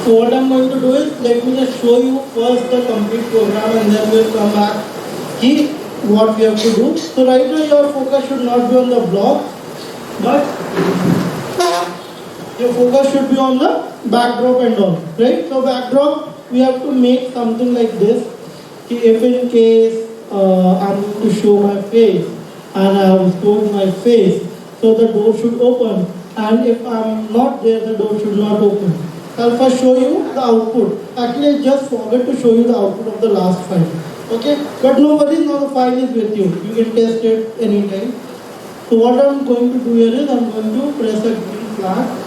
So what I'm going to do is, let me just show you first the complete program and then we'll come back see what we have to do. So right now your focus should not be on the block, but your focus should be on the backdrop and all, right? So backdrop, we have to make something like this. If in case I'm going to show my face and I have stored my face, so the door should open, and if I'm not there, the door should not open. I'll first show you the output. Actually, I just forgot to show you the output of the last file. Okay, but no worries, now the file is with you. You can test it anytime. So what I'm going to do here is, I'm going to press a green flag.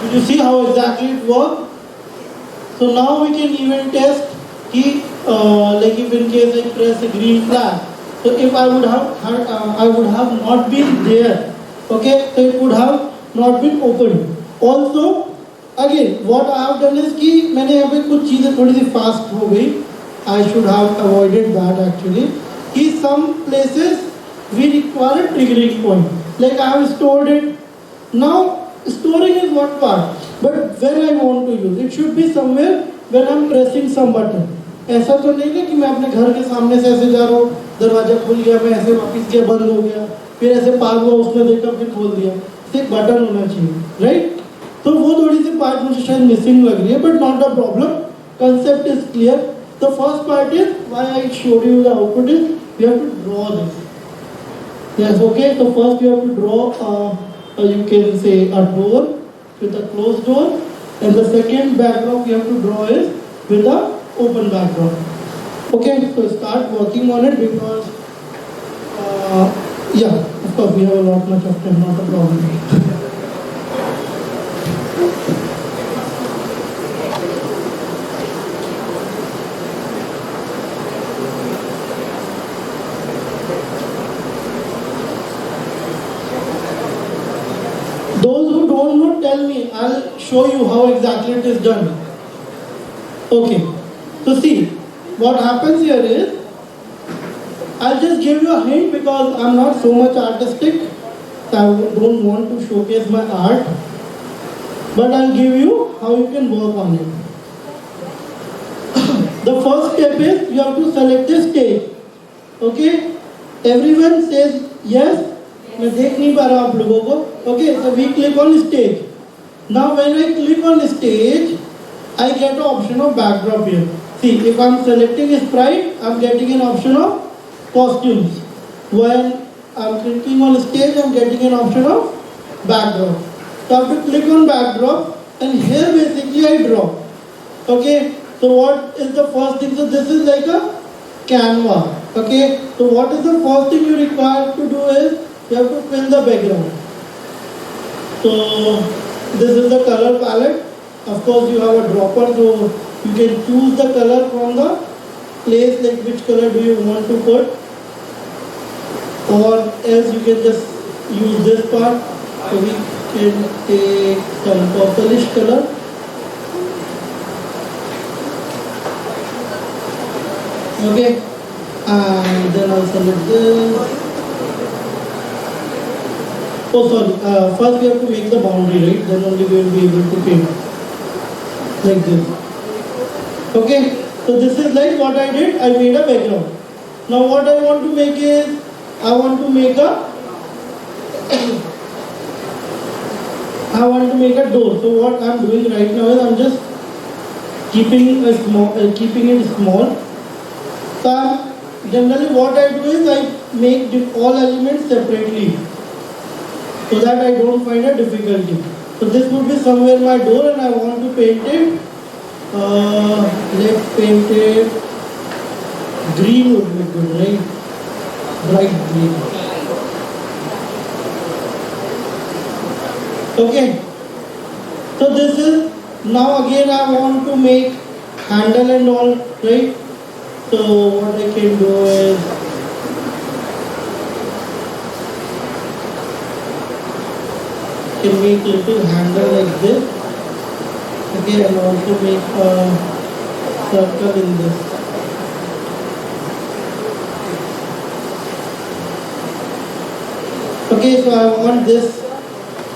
Did you see how exactly it worked? So now we can even test like if in case I press a green flag. So if I would have not been there, okay, so it would have not been opened. Also, again, what I have done is कि मैंने यहाँ पे कुछ चीजें थोड़ी सी fast हो गई. I should have avoided that actually. कि some places we require a triggering point. Like I have stored it. Now storing is one part, but when I want to use it should be somewhere when I'm pressing some button. ऐसा तो नहीं है कि मैं अपने घर के सामने से ऐसे जा रहा हूँ, दरवाजा खुल गया, मैं ऐसे वापस गया, बंद हो गया, फिर ऐसे पार हुआ, उसने देखा, फिर खोल दिया. एक बटन होना चाहिए, राइट? तो वो थोड़ी सी पार्ट मुझे शायद मिसिंग लग रही है, but not a problem. Concept is clear. The first part is why I showed you the output is you have to draw this. Yes, okay. So first you have to draw. You can say a door with a closed door, and the second backdrop you have to draw is with a open backdrop. Okay, so start working on it because yeah, of course we have a lot much of time, not a problem. Those who don't know, tell me. I'll show you how exactly it is done. Okay. So see, what happens here is, I'll just give you a hint because I'm not so much artistic. I don't want to showcase my art. But I'll give you how you can work on it. The first step is, you have to select the stage. Okay? Everyone says yes. मैं देख नहीं पा रहा आप लोगों को. Okay, so we click on stage. Now when I click on stage, I get an option of backdrop here. See, if I'm selecting sprite, I'm getting an option of costumes. When I'm clicking on stage, I'm getting an option of backdrop. So I have to click on backdrop, and here basically I draw. Okay, so what is the first thing? So this is like a canvas. Okay, so what is the first thing you require to do is, you have to fill the background. So this is the color palette. Of course you have a dropper, so you can choose the color from the place, like which color do you want to put, or else you can just use this part. So we can take some purplish color. Okay, and then I'll select this. Oh sorry, first we have to make the boundary, right? Then only we will be able to paint like this. Okay, so this is like what I did. I made a background. Now what I want to make is, I want to make a door. So what I'm doing right now is I'm just keeping it small. So generally what I do is I make all elements separately. so that I don't find a difficulty. So this would be somewhere my door and I want to paint it. Let's paint it green would be good, right? Bright green. Okay. So this is, now again I want to make handle and all, right? So what I can do is, can make little handle like this. Okay, and also make a circle in this. Okay, so I want this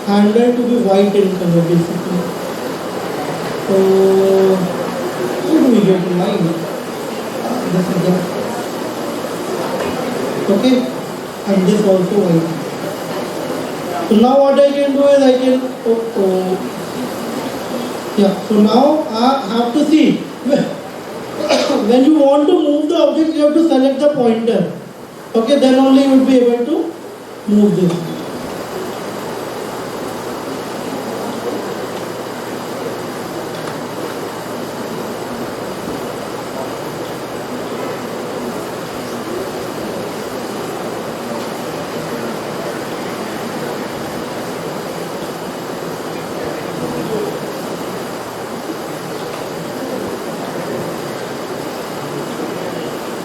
handle to be white in color basically. So how do we get line? This is that. Okay, and this also white. So now what I can do is I can, yeah, so now I have to see, when you want to move the object, you have to select the pointer. Okay, then only you will be able to move this.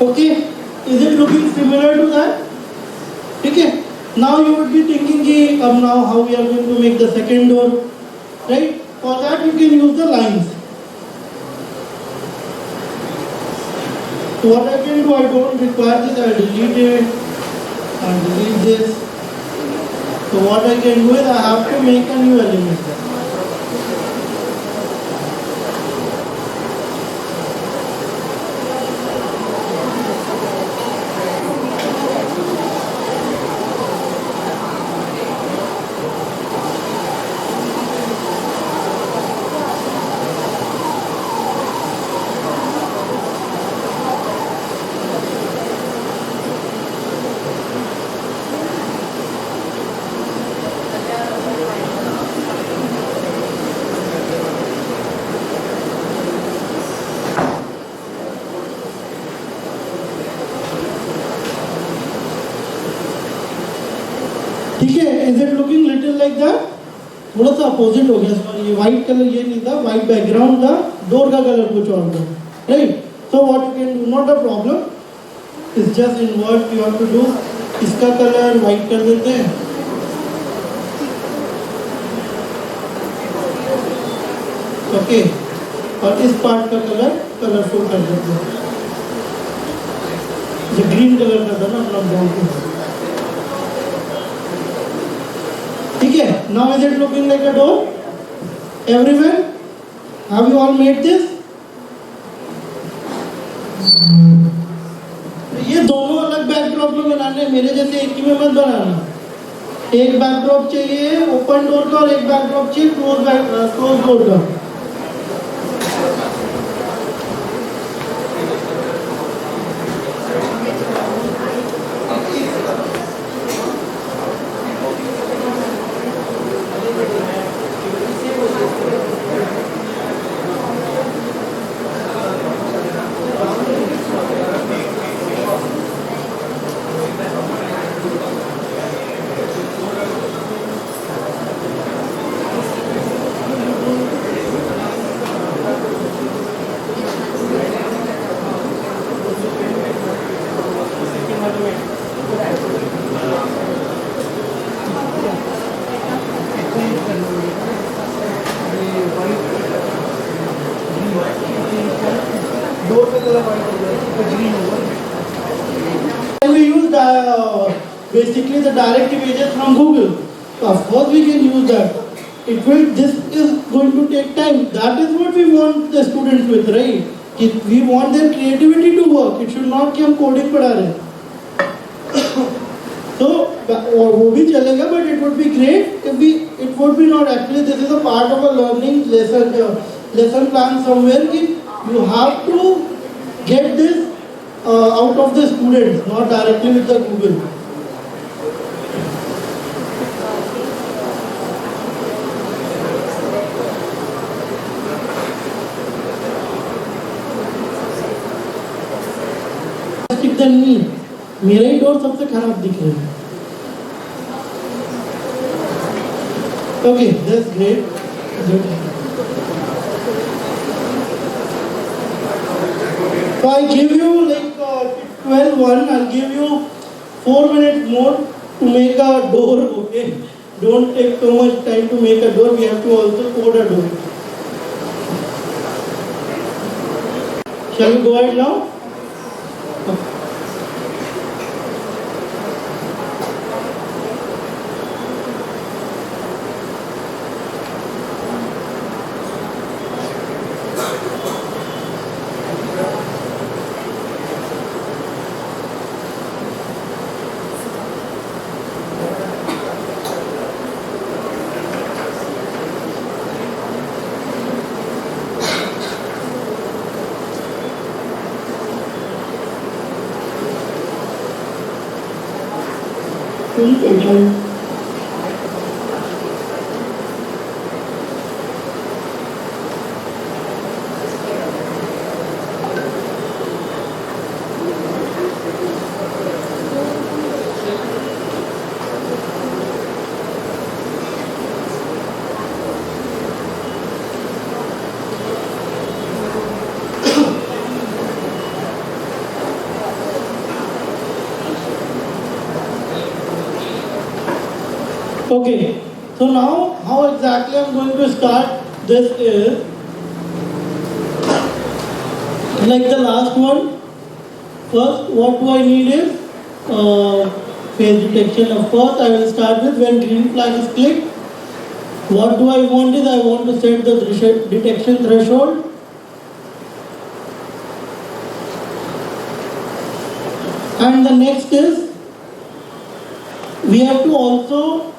Okay, is it looking similar to that? Okay, now you would be thinking, now how we are going to make the second door, right? For that you can use the lines. So what I can do, I don't require this, I delete it and delete this. So what I can do is I have to make a new element. ठीक है, is it looking little like that? थोड़ा सा opposite हो गया, sorry ये white colour ये नहीं था, व्हाइट बैकग्राउंड था, डोर का कलर कुछ और था, right? So what you can do, not a problem, it's just in what you have to do, इसका कलर व्हाइट कर देते हैं, ओके, और इस पार्ट का कलर कलरफुल कर देते हैं, जो ग्रीन कलर का था ना अपना ब्राउन। ठीक है, now is it looking like a door everywhere? Have you all made this? ये दोनों अलग बैकड्रॉप में बनाने, मेरे जैसे एक ही में मत बनाना। एक बैकड्रॉप चाहिए ओपन डोर का और एक बैकड्रॉप चाहिए क्लोज डोर का। Can we use basically the direct images from Google? Of course we can use that. This is going to take time. That is what we want the students with, right? We want their creativity to work. It should not कि हम coding पढ़ा रहे. So वो भी चलेगा, but it would be great if it would be not actually. This is a part of a learning lesson plan somewhere. You have to get this out of the students, not directly with the Google. than me. मेरा ही door सबसे खराब दिख रहा है. Okay, that's great. Good. So I give you like 12:01. I'll give you 4 minutes more to make a door. Okay, don't take too much time to make a door. We have to also code a door. Shall we go ahead now? Please enjoy. Okay, so now how exactly I'm going to start this is like the last one. First, what do I need is phase detection. Of course, I will start with when green flag is clicked. What do I want is I want to set the detection threshold. And the next is we have to also,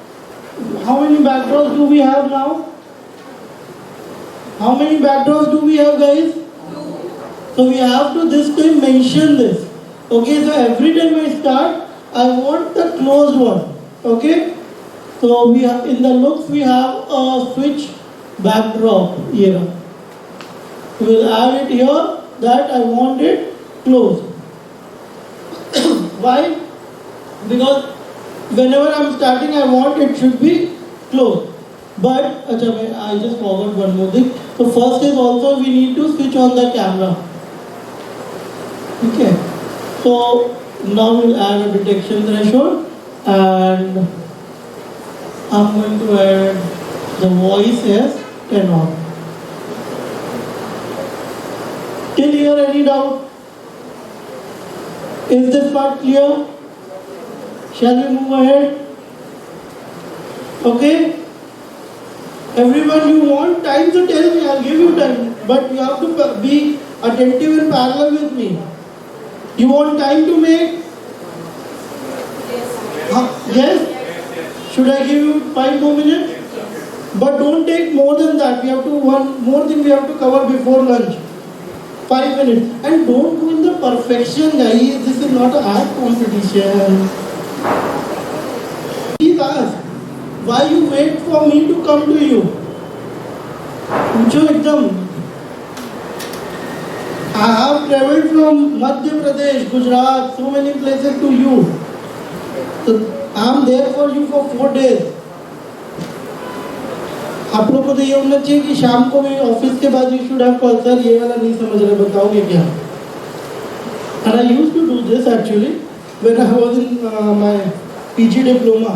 how many backdoors do we have now? How many backdoors do we have, guys? So we have to this time mention this. Okay, so every time I start, I want the closed one. Okay, so we have in the looks we have a switch backdrop here. We'll add it here that I want it closed. Why? Because whenever I'm starting, I want it should be closed. But I just forgot one more thing. So first is also we need to switch on the camera. Okay. So now we'll add a detection threshold, and I'm going to add the voice as 10 on. Till here, any doubt? Is this part clear? Shall we move ahead? Okay? Everyone, you want time to tell me, I'll give you time. But you have to be attentive and parallel with me. You want time to make? Yes? Should I give you 5 more minutes? But don't take more than that. We have to, one more thing we have to cover before lunch. 5 minutes. And don't do in the perfection, guys. This is not a art competition. Please ask, why you wait for me to come to you? पूछो एकदम. I have traveled from Madhya Pradesh, Gujarat, so many places to you. So I am there for you for 4 days. आप लोग को तो ये होना चाहिए कि शाम को भी ऑफिस के बाद you should have called, sir ये वाला नहीं समझ रहे, बताओगे क्या? And I used to do this actually when I was in my PG diploma.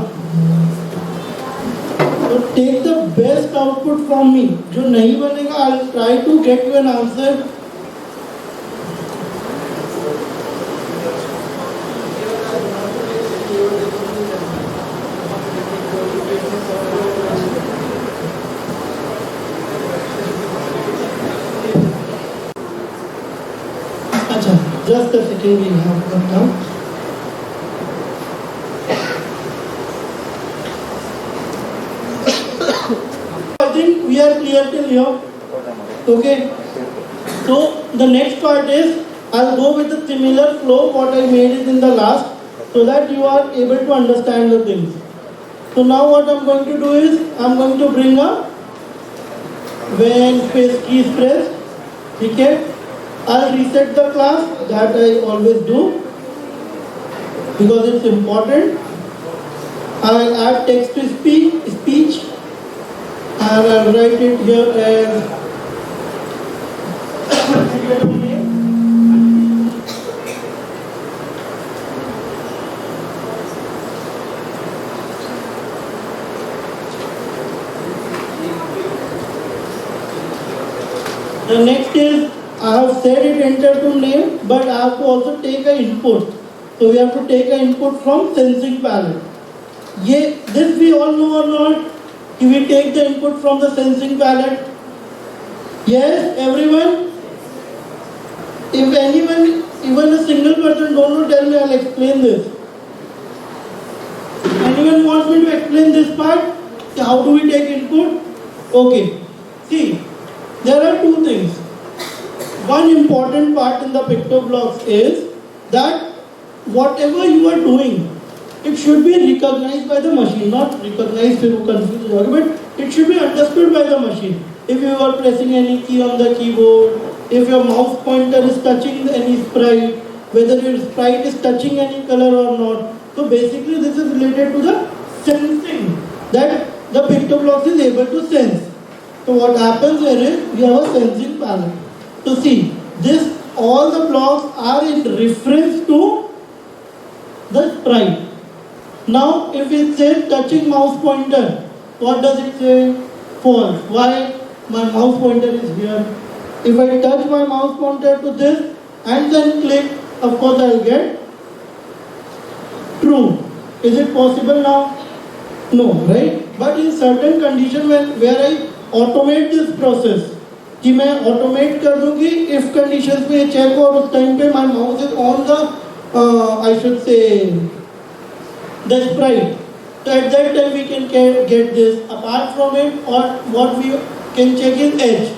So take the best output from me. जो नहीं बनेगा, I'll try to get you an answer. Just a second, we have got down. I think we are clear till here. Okay. So the next part is I'll go with the similar flow what I made it in the last, so that you are able to understand the things. So now what I'm going to do is I'm going to bring up when space key is pressed. Okay. I'll reset the class that I always do. because it's important. I'll add text to speech and I'll write it here as the next is I have said it enter to name, but I have to also take an input. So we have to take an input from sensing palette. This we all know or not? If we take the input from the sensing palette. Yes, everyone? If anyone, even a single person don't know, tell me, I'll explain this. Anyone wants me to explain this part? How do we take input? Okay. See, there are two things. One important part in the PictoBlocks is that whatever you are doing, it should be recognized by the machine. Not recognized, to confuse you, but it should be understood by the machine. If you are pressing any key on the keyboard, if your mouse pointer is touching any sprite, whether your sprite is touching any color or not. So basically this is related to the sensing that the PictoBlocks is able to sense. So what happens here is we have a sensing palette. So see, all the blocks are in reference to the sprite. Now if it says touching mouse pointer, what does it say? False. Why? My mouse pointer is here. If I touch my mouse pointer to this and then click, of course I will get true. Is it possible now? No, right? But in certain condition where I automate this process, कि मैं automate कर दूँगी if conditions में check हो और उस time पे my mouse is on the I should say the sprite. So at that time we can get this. Apart from it, or what we can check is edge.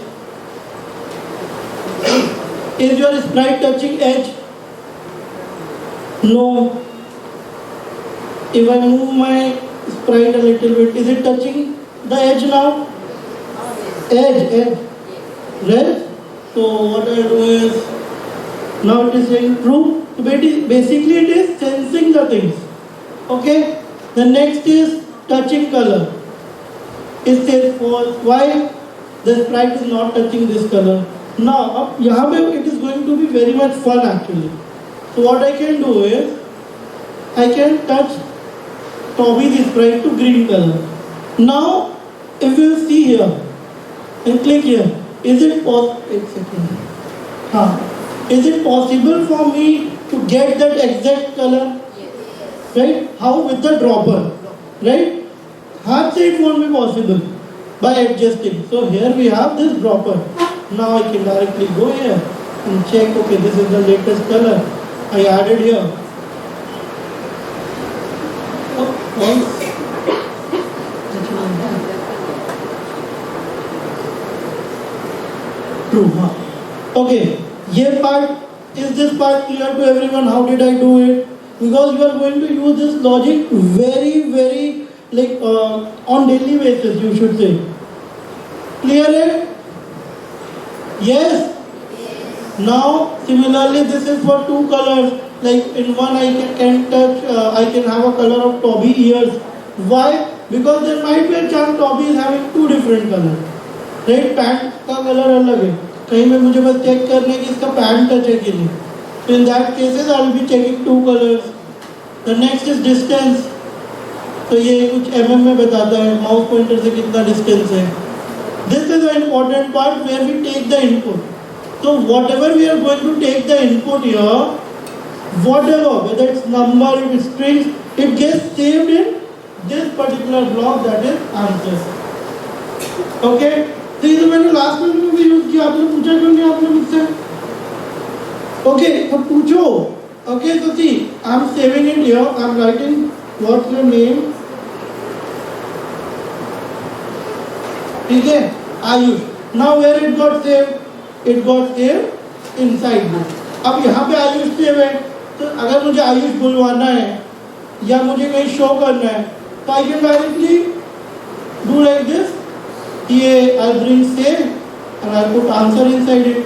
Is your sprite touching edge? No. If I move my sprite a little bit, is it touching the edge now? Edge. Right? So what I do is, now it is saying true. So basically it is sensing the things. Okay? The next is touching color. It says false. Why? The sprite is not touching this color. Now, यहाँ पे it is going to be very much fun actually. So what I can do is, I can touch Toby the sprite to green color. Now, if you see here, and click here, is it possible for me to get that exact color? Right? How? With the dropper. Right? Hard say it won't be possible by adjusting. So here we have this dropper. Now I can directly go here and check, okay, this is the latest color I added here. True. Okay, is this part clear to everyone? How did I do it? Because you are going to use this logic very like on daily basis, you should say. Clear it? Yes? Now similarly this is for two colors. Like in one I can touch, I can have a color of Toby ears. Why? Because there might be a chance Toby is having two different colors. Right? Pant का color अलग है. कहीं में मुझे बस check करने की इसका pant touch है कि नहीं. So in that cases I will be checking two colors. The next is distance. तो ये कुछ mm में बताता है mouse pointer से कितना distance है. This is an important part where we take the input. So whatever we are going to take the input here, whatever, whether it's number, it's strings, it gets saved in this particular block, that is answer. Okay? तो ये तो मैंने last में भी use किया, आपने पूछा क्यों नहीं आपने मुझसे? Okay, तो पूछो. Okay, so see, I'm saving it here. I'm writing what's your name. ठीक है? Ayush. Now where it got saved? It got saved inside this. अब यहाँ पे आयुष सेव है, तो अगर मुझे आयुष बुलवाना है या मुझे कहीं शो करना है, तो I can directly do like this. ये I'll bring save and I'll put answer inside it.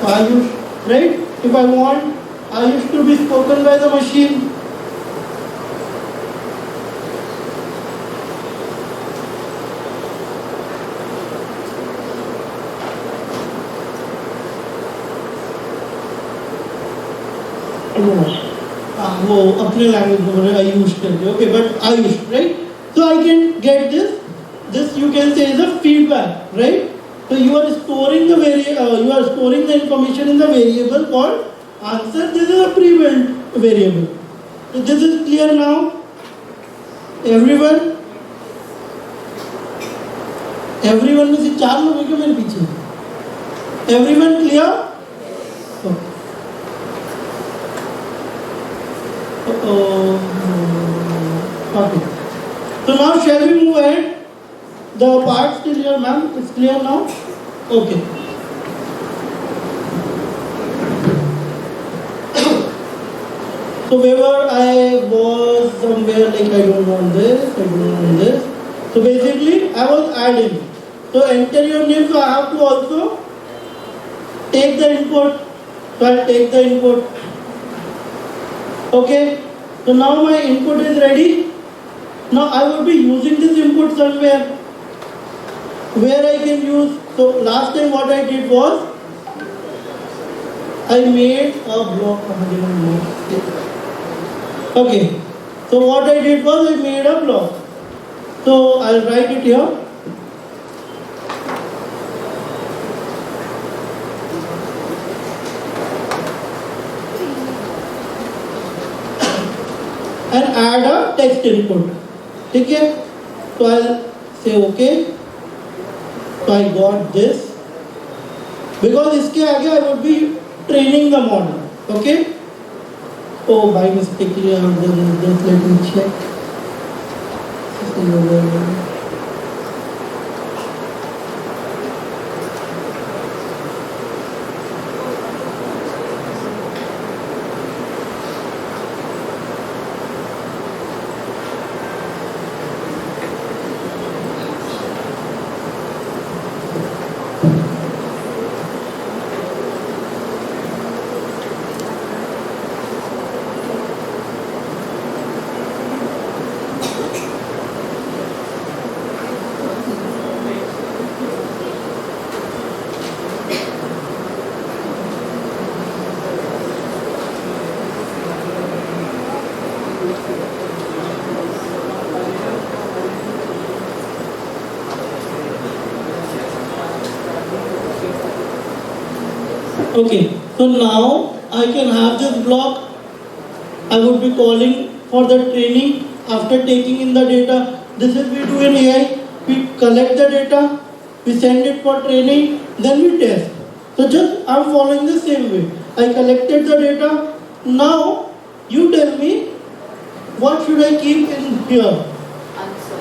Ayush, right? If I want Ayush to be spoken by the machine, वो अपने लैंग्वेज में बोले आयुष करके, okay, but Ayush, right? So I can get this you can say is a feedback, right? So you are storing the information in the variable called answer. This is a pre-built variable. So this is clear now, everyone में से 4 लोग हैं क्या मेरे पीछे? Everyone clear? Okay. So now shall we move ahead? The part still here, ma'am? It's clear now? Okay. So wherever I was somewhere like I don't want this. So basically I was adding. So enter your name, so I have to also take the input. So I'll take the input. Okay. So now my input is ready. Now I will be using this input somewhere. Where I can use, so last time what I did was I made a block. Okay, so what I did was I made a block. So I'll write it here. And add a text input. Okay, so I'll say okay. So I got this because इसके आगे I would be training the model. Okay. Oh, by mistakenly I have done this. Let me check. Okay, so now I can have this block. I would be calling for the training after taking in the data. This is we do in AI. We collect the data, we send it for training, then we test. So just I'm following the same way. I collected the data. Now you tell me what should I keep in here? Answer.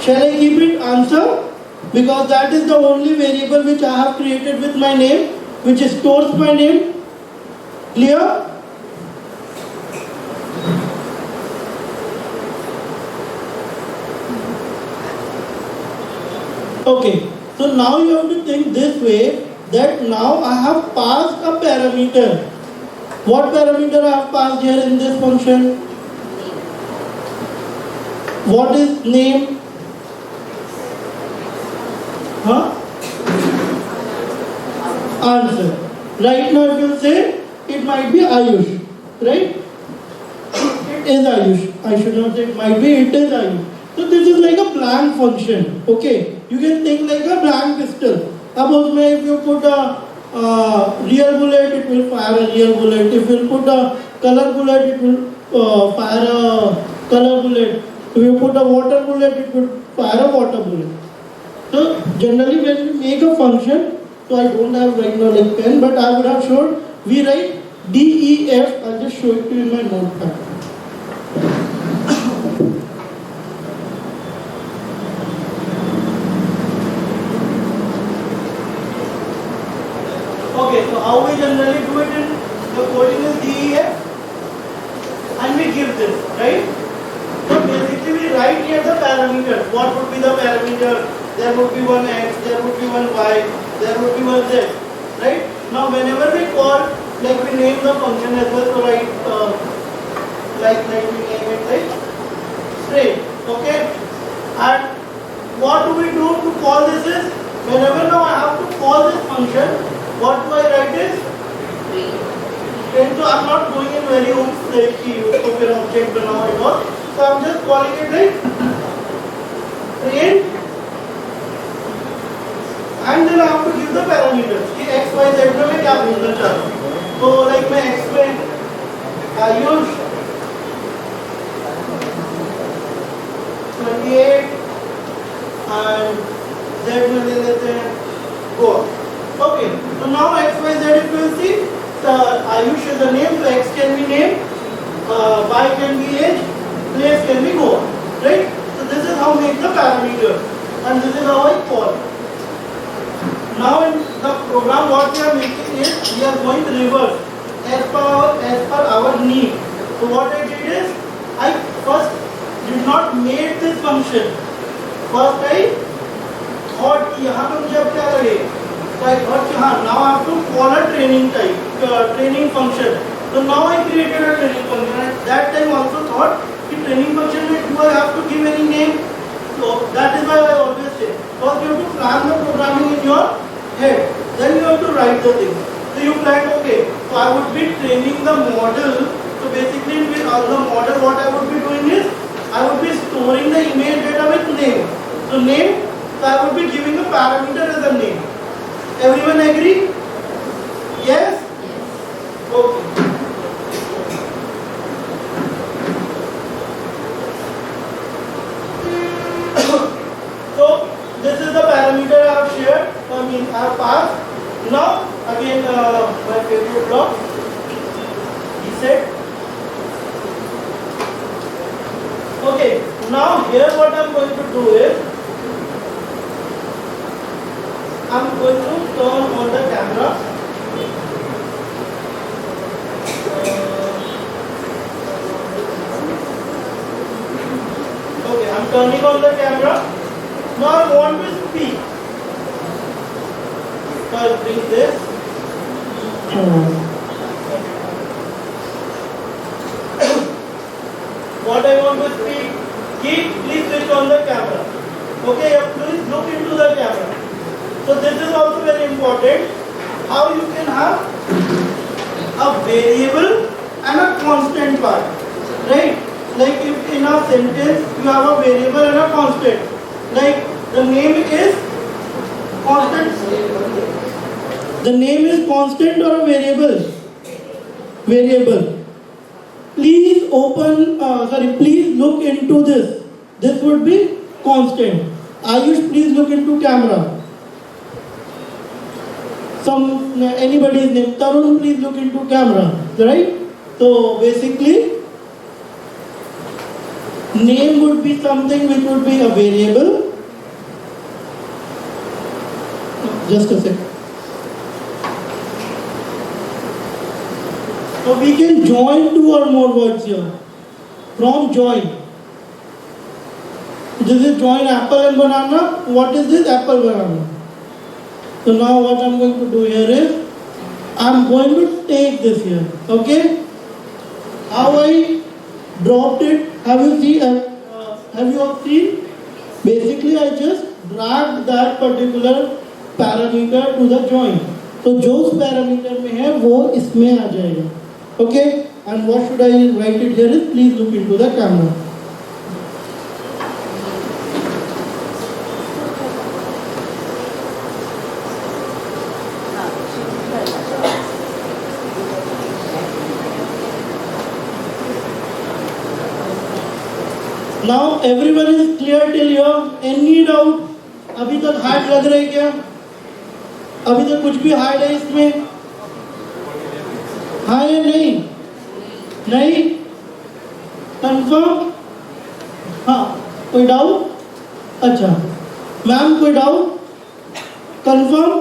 Shall I keep it answer? Because that is the only variable which I have created with my name, which stores my name. Clear? Okay, so now you have to think this way, that now I have passed a parameter. What parameter I have passed here in this function? What is name? Huh? Answer. Right now if you say, it might be Ayush, right? It is Ayush. I should not say it might be, it is Ayush. So this is like a blank function, okay? You can think like a blank pistol. Suppose if you put a real bullet, it will fire a real bullet. If you put a color bullet, it will fire a color bullet. If you put a water bullet, it will fire a water bullet. So generally when we make a function, so I don't have right now like pen, but I would have shown, we write DEF. I'll just show it to you in my notepad. Okay, so how we generally do it in the coding is DEF and we give this, right? So basically we write here the parameters. What would be the parameter? There would be one X, there would be one Y, there would be one Z, right? Now whenever we call, like we name the function as well, so write like we name it like string, okay? And what do we do to call this is, whenever now I have to call this function, what do I write is? And so I'm not going in very hooks like कि उसको फिर object बनाओ and all. So I'm just calling it like train, and then I have to give the parameters कि x y z में मैं क्या बोलना चाह रहा हूँ. तो like मैं x में आयुष 28 and z में ले लेते हैं Goa. Okay, so now x y z if you see the Ayush is a name, so x can be name, y can be age, place can be Goa, right? So this is how we make the parameter, and this is how I call. Now in the program what we are making is we are going reverse as per our need. So what I did is I first did not make this function. First I thought कि यहाँ पे मुझे अब क्या लगेगा? So I thought कि हाँ now I have to call a training type, training function. So now I created a training function. At that time also thought कि training function में do I have to give any name? So that is why I always say first you have to plan the programming in your head. Then you have to write the thing. So you plan, okay, so I would be training the model. So basically on the model what I would be doing is I would be storing the image data with name. So name, so I would be giving a parameter as a name. Everyone agree? Yes? Okay. So this is the parameter I have shared, I have passed. Now again my favorite block, reset. Okay, now here what I am going to do is I am going to turn on the camera. Okay, I am turning on the camera. Now I want to speak. So I will bring this. What I want to speak, please switch on the camera. Okay, please look into the camera. So this is also very important. How you can have a variable and a constant part, right? Like if in a sentence you have a variable and a constant. Like the name is constant. The name is constant or a variable? Variable. Please please look into this. This would be constant. Ayush, please look into camera. Anybody's name. Tarun, please look into camera. Right? So basically, name would be something which would be a variable. Just a second. So we can join two or more words here. From join. This is join apple and banana. What is this? Apple banana. So now what I am going to do here is I am going to take this here. Okay? How I dropped it? Have you all seen? Basically I just dragged that particular parameter to the join. So जो उस parameter में है वो इसमें आ जाएगा. Okay? And what should I write it here is please look into the camera. Now everyone is clear till here. Any doubt? अभी तक hard लग रहा है क्या? अभी तक कुछ भी हार्ड है इसमें? हाँ या नहीं? नहीं? कंफर्म? हाँ, कोई डाउट? अच्छा, मैम कोई डाउट? कंफर्म?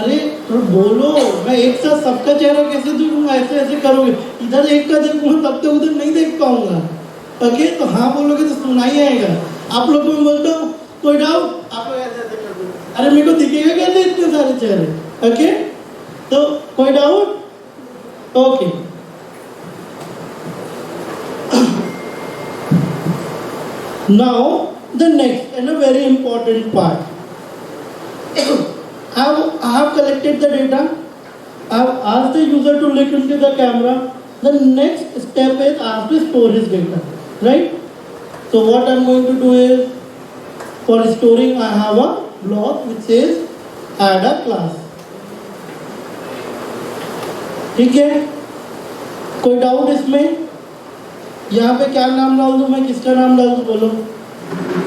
अरे तो बोलो, मैं एक साथ सबका चेहरा कैसे देखूंगा? ऐसे करोगे, इधर एक का देखूंगा तब तक उधर नहीं देख पाऊंगा. ओके, तो हाँ बोलोगे तो सुना ही आएगा. आप लोग को मैं बोलता हूँ कोई डाउट? आप लोग ऐसे कर दो. अरे मेरे को दिखेगा कैसे इतने सारे चेहरे? ओके, तो कोई doubt? Okay. Now the next and a very important part. I have collected the data. I've asked the user to look into the camera. The next step is I have to store his data, right? So what I'm going to do is, for storing, I have a block which says add a class. ठीक है? कोई doubt इसमें? यहाँ पे क्या नाम डाल दूँ मैं, किसका नाम डाल दूँ बोलो,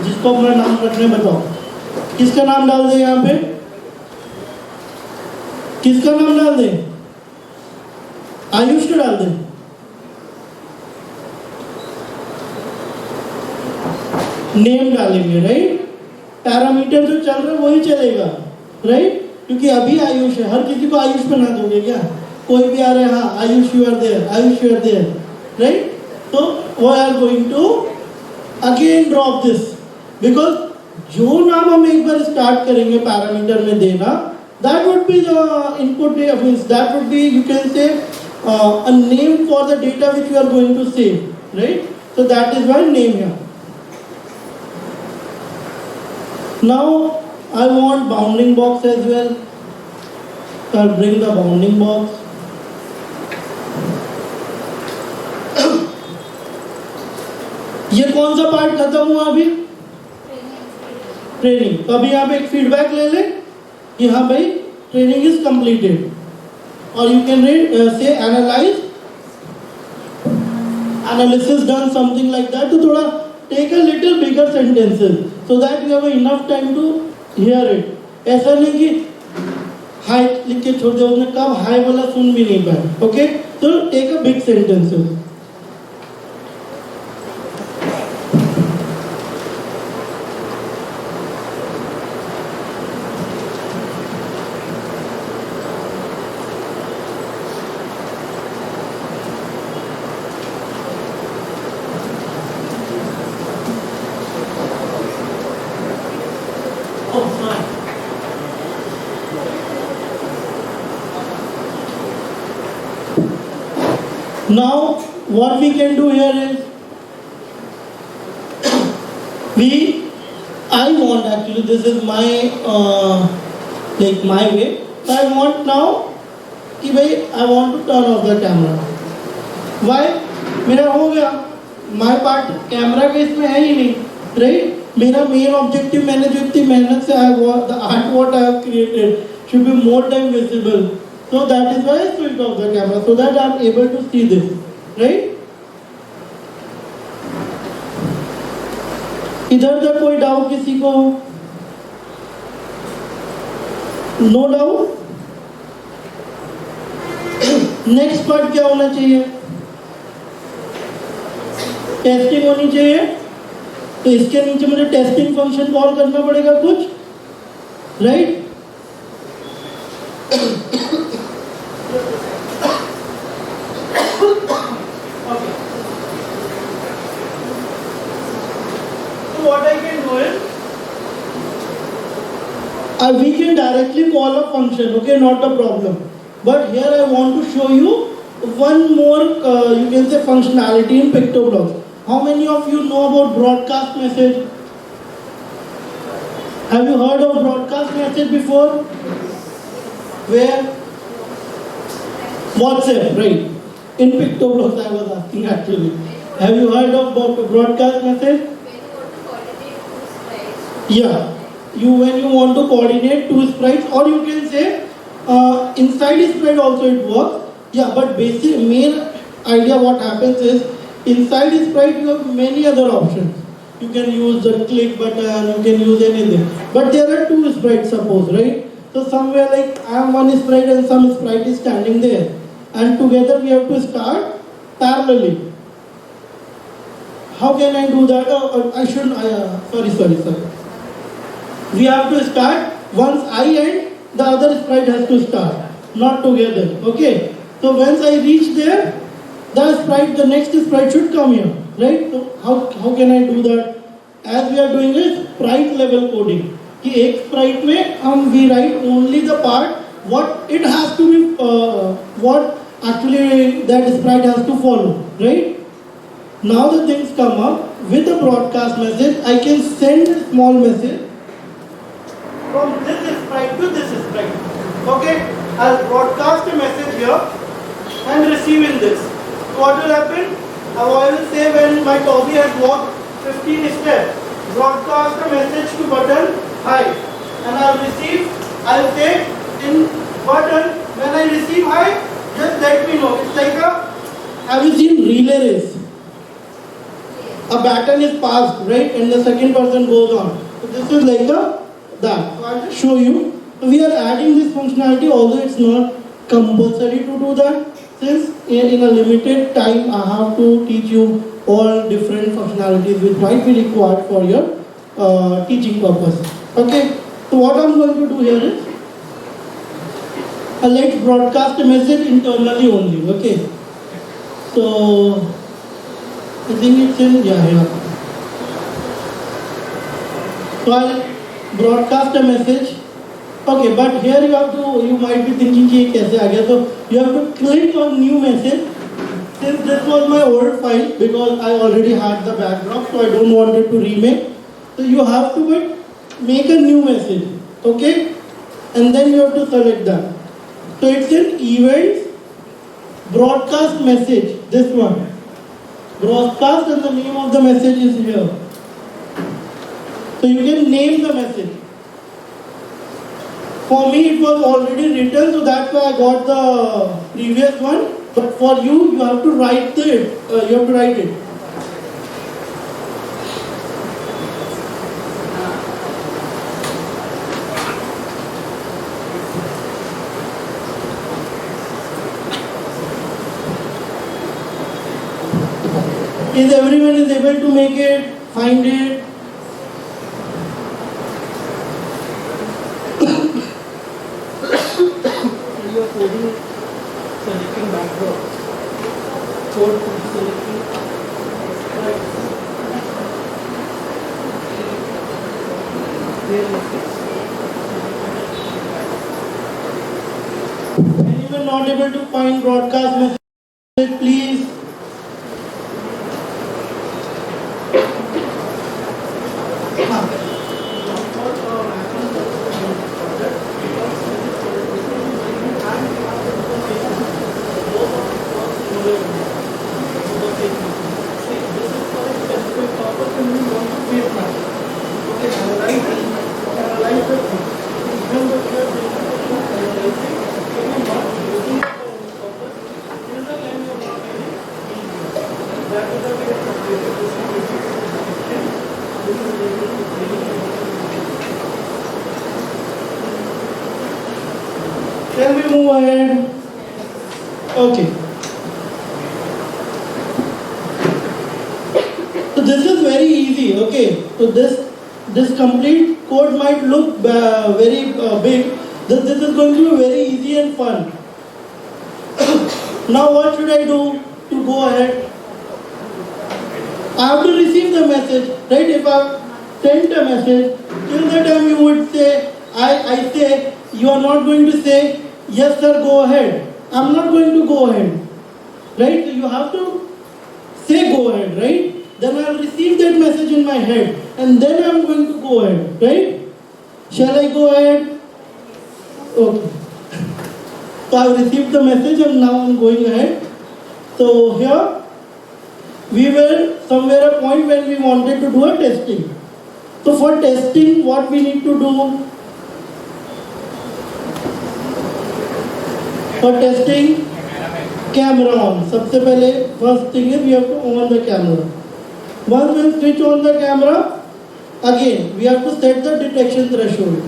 जिसको अपना नाम रखने बताओ, किसका नाम डाल दे यहाँ पे, किसका नाम डाल दे, आयुष का डाल दे, नेम डालेंगे, राइट? पैरामीटर जो चल रहा है वही चलेगा, राइट? क्योंकि अभी आयुष है, हर किसी को आयुष बना दोगे क्या? कोई भी आ रहा है, हाँ Ayush you are there, Ayush you are there, right? तो we are going to again drop this, because जो नाम हम एक बार स्टार्ट करेंगे पैरामीटर में देना, that would be the input, means that would be, you can say, a name for the data which you are going to save, right? So that is why name here. Now I want bounding box as well. So I'll bring the bounding box. ये कौन सा part खत्म हुआ अभी? Training. तो अभी यहाँ पे एक फीडबैक ले ले कि हाँ भाई ट्रेनिंग इज कंप्लीटेड, और you can say analyse, analysis done, something like that. तो थोड़ा take a little bigger sentences so that you have enough time to hear it. ऐसा नहीं कि हाय लिख के छोड़ दो, उसने कब हाय बोला सुन भी नहीं पाए। ओके, तो take a big sentences. Now what we can do here is, I want, actually this is my like my way, so I want now कि भाई I want to turn off the camera. Why? मेरा हो गया, my part camera के इसमें है ही नहीं, right? मेरा मेन ऑब्जेक्टिव, मैंने जो इतनी मेहनत से the art what I have created should be more time visible. So that is why I switched off the camera, so that I am able to see this, right? इधर तक कोई doubt किसी को? No doubt. नेक्स्ट पार्ट क्या होना चाहिए? Testing होनी चाहिए। तो इसके नीचे मुझे टेस्टिंग फंक्शन कॉल करना पड़ेगा कुछ, right? What I can do is, we can directly call a function, okay, not a problem. But here I want to show you one more, you can say, functionality in PictoBlox. How many of you know about broadcast message? Have you heard of broadcast message before? Where? WhatsApp, right? In PictoBlox I was asking actually. Have you heard of broadcast message? Yeah, when you want to coordinate two sprites, or you can say inside sprite also it works. Yeah, but basic main idea what happens is, inside sprite you have many other options. You can use the click button, you can use anything. But there are two sprites, suppose, right? So somewhere like I am one sprite and some sprite is standing there, and together we have to start parallelly. How can I do that? I shouldn't. Sorry. We have to start once I end, the other sprite has to start, not together. Okay. So once I reach there, the next sprite should come here, right? So how can I do that? As we are doing is sprite level coding. कि एक sprite में we write only the part what it has to be, what actually that sprite has to follow, right? Now the things come up with the broadcast message. I can send a small message from this sprite to this sprite. Okay, I'll broadcast a message here and receive in this. What will happen? I will say when my Toby has walked 15 steps, broadcast a message to button hi, and I'll say in button when I receive hi, just let me know. It's like have you seen relay race? A baton is passed, right, and the second person goes on. So this is like that. So I'll just show you. We are adding this functionality, although it's not compulsory to do that. Since in a limited time, I have to teach you all different functionalities which might be required for your teaching purpose. Okay. So what I'm going to do here is, let's broadcast a message internally only. Okay. So I think it's in here. So I'll broadcast a message. Okay, but here you might be thinking कि कैसे आ गया? So you have to click on new message. Since this was my old file, because I already had the backdrop, so I don't want it to remake. So you have to make a new message, okay? And then you have to select that. So it's in events, broadcast message, this one. Broadcast and the name of the message is here. So you can name the message. For me it was already written, so that's why I got the previous one. But for you, you have to write it. Is everyone is able to make it, find it? You are coding, selecting backdrop. Code selecting. Anyone not able to find broadcast message, please? Can we move ahead? Okay. So this is very easy. Okay. So this complete code might look very big. This is going to be very easy and fun. Now what should I do to go ahead? I have to receive the message, right? If I sent a message, till the time you would say, I say, you are not going to say, yes sir, go ahead. I'm not going to go ahead, right? So you have to say go ahead, right? Then I'll receive that message in my head, and then I'm going to go ahead, right? Shall I go ahead? Okay. So I've received the message and now I'm going ahead. So here, we were somewhere a point when we wanted to do a testing. So for testing, what we need to do? For testing, camera on. सबसे पहले first thing is we have to on the camera. Once we switch on the camera, again we have to set the detection threshold.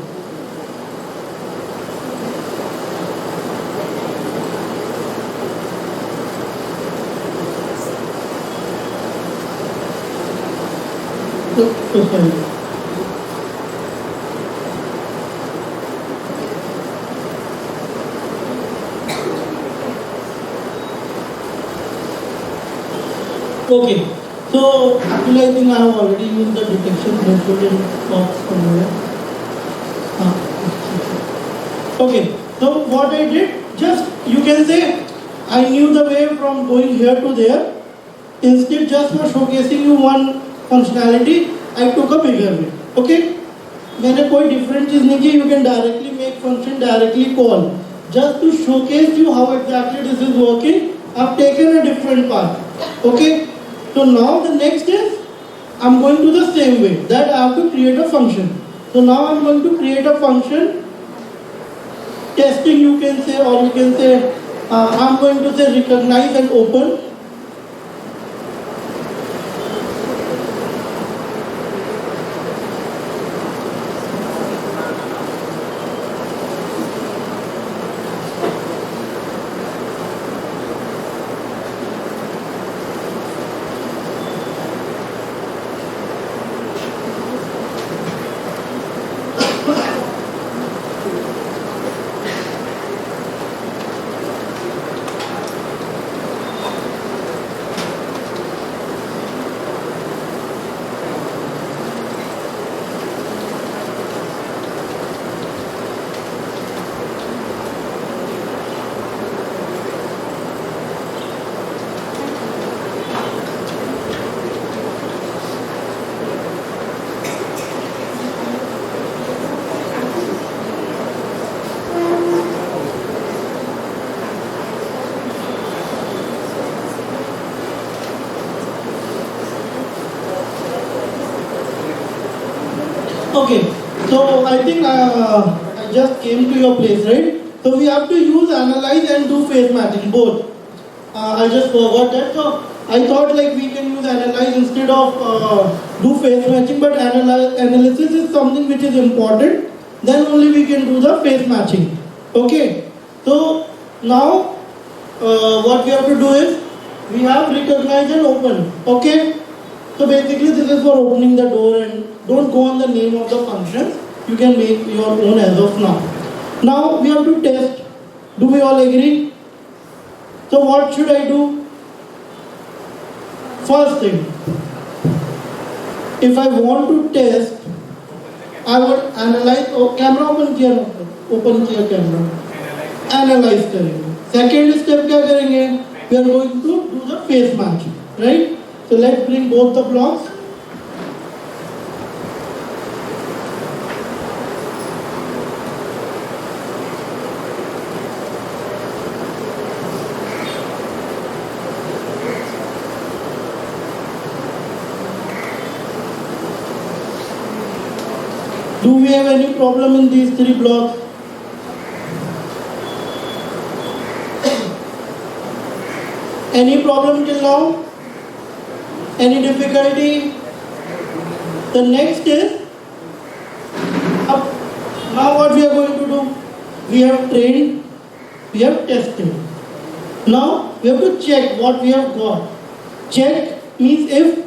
Okay, so actually I think I have already used the detection threshold in box somewhere. Okay, so what I did, just you can say I knew the way from going here to there. Instead, just for showcasing you one functionality, I took a bigger way. Okay, मैंने कोई different चीज नहीं की. You can directly make function, directly call. just to showcase you how exactly this is working, I've taken a different path. Okay? So now the next is, I'm going to the same way, that I have to create a function. So now I'm going to create a function, testing you can say, or you can say, I'm going to say recognize and open. Okay, so I think I just came to your place, right? So we have to use analyze and do phase matching, both. I just forgot that. So I thought like we can use analyze instead of do phase matching, but analysis is something which is important. Then only we can do the phase matching. Okay, so now what we have to do is we have recognize and open. Okay, so basically this is for opening the door, and don't go on the name of the functions. You can make your own as of now. Now we have to test. Do we all agree? So what should I do? First thing, if I want to test, I would analyze. Oh, camera open किया ना? Open किया camera. Analyze करेंगे. Second step क्या करेंगे? We are going to do the phase match, right? So let's bring both the blocks. Do we have any problem in these three blocks? Any problem till now? Any difficulty? The next is, now what we are going to do? We have trained, we have tested. Now we have to check what we have got. Check means if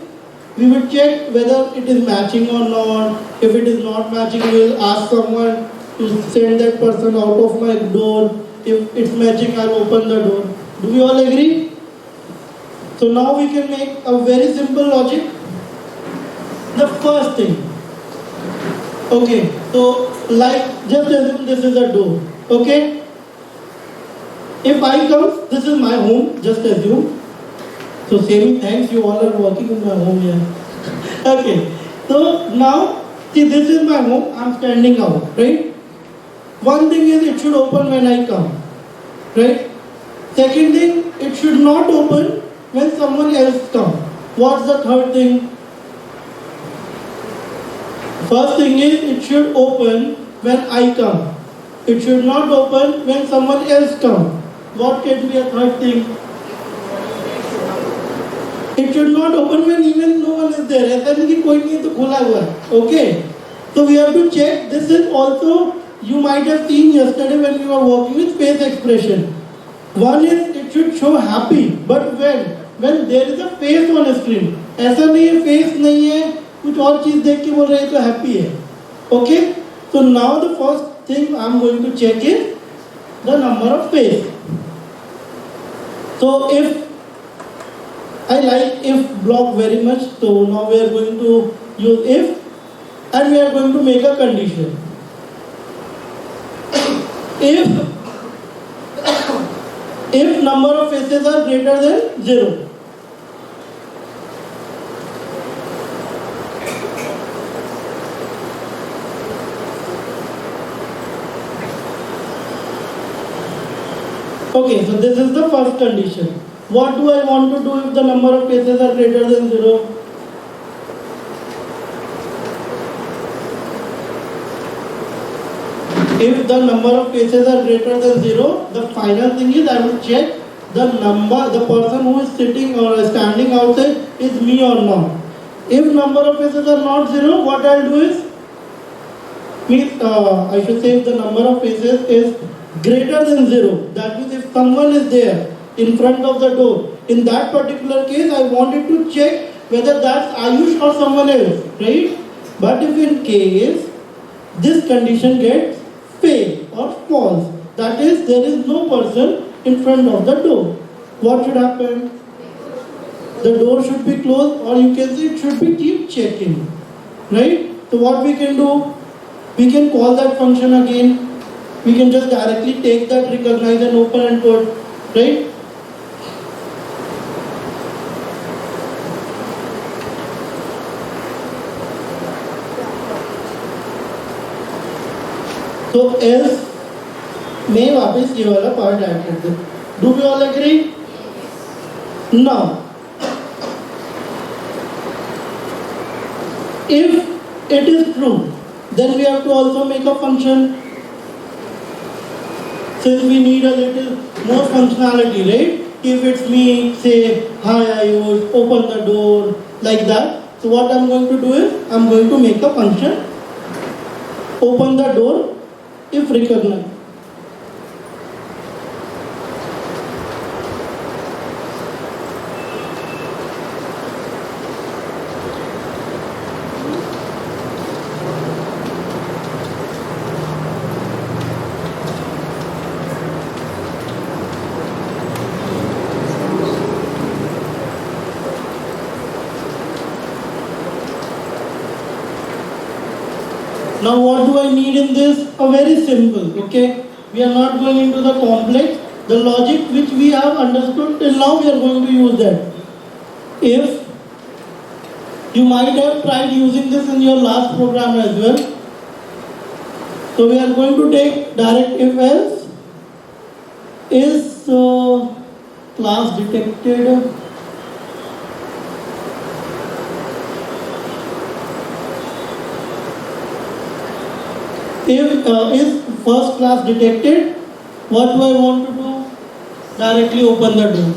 we will check whether it is matching or not. If it is not matching, we will ask someone to send that person out of my door. If it's matching, I'll open the door. Do we all agree? So now we can make a very simple logic. The first thing. Okay, so like just assume this is a door. Okay? If I come, this is my home, just assume. So Sami, thanks, you all are working in my home here. Okay, so now, see this is my home, I'm standing out, right? One thing is it should open when I come, right? Second thing, it should not open when someone else comes. What's the third thing? First thing is it should open when I come. It should not open when someone else comes. What can be a third thing? It should not open when even no one is there. ऐसा नहीं कि कोई नहीं है तो खुला हुआ है. Okay. So we have to check. This is also, you might have seen yesterday when we were working with face expression. One is it should show happy, but when there is a face on a screen. ऐसा नहीं है face नहीं है, कुछ और चीज देख के बोल रहे हैं तो happy है. Okay. So now the first thing I'm going to check is the number of face. So if I like if block very much, so now we are going to use if, and we are going to make a condition. If number of faces are greater than 0. Okay, so this is the first condition. What do I want to do if the number of cases are greater than 0? If the number of cases are greater than 0, the final thing is I will check the person who is sitting or standing outside is me or not. If number of cases are not 0, what I will do is, I should say if the number of cases is greater than 0, that means if someone is there in front of the door, in that particular case I wanted to check whether that's Ayush or someone else, right? But if in case this condition gets fail or false, that is there is no person in front of the door, what should happen? The door should be closed, or you can say it should be keep checking, right? So what we can do, we can call that function again. We can just directly take that recognize and open and put, right? So else मैं वापस ये वाला part add कर दूँ. Do we all agree? Now, if it is true, then we have to also make a function. Since we need a little more functionality, right? If it's me, say, hi Ayush, open the door, like that. So what I'm going to do is, I'm going to make a function, open the door, if recognized. Now what do I need in this? A very simple, okay? We are not going into the complex. The logic which we have understood till now, we are going to use that. If you might have tried using this in your last program as well. So we are going to take direct if else. Is class detected? If is first class detected, what do I want to do? Directly open the door.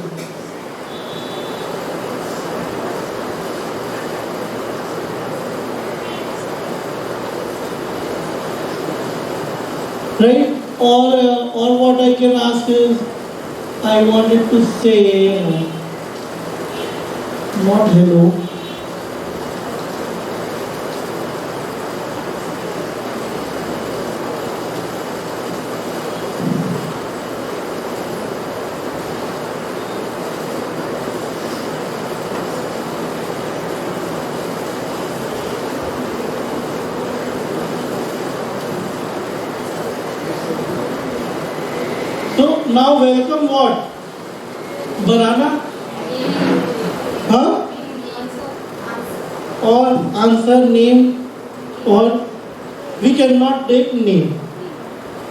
Right? Or what I can ask is, I wanted to say, not hello. So now welcome what? Banana? Huh? Or answer name, or we cannot take name.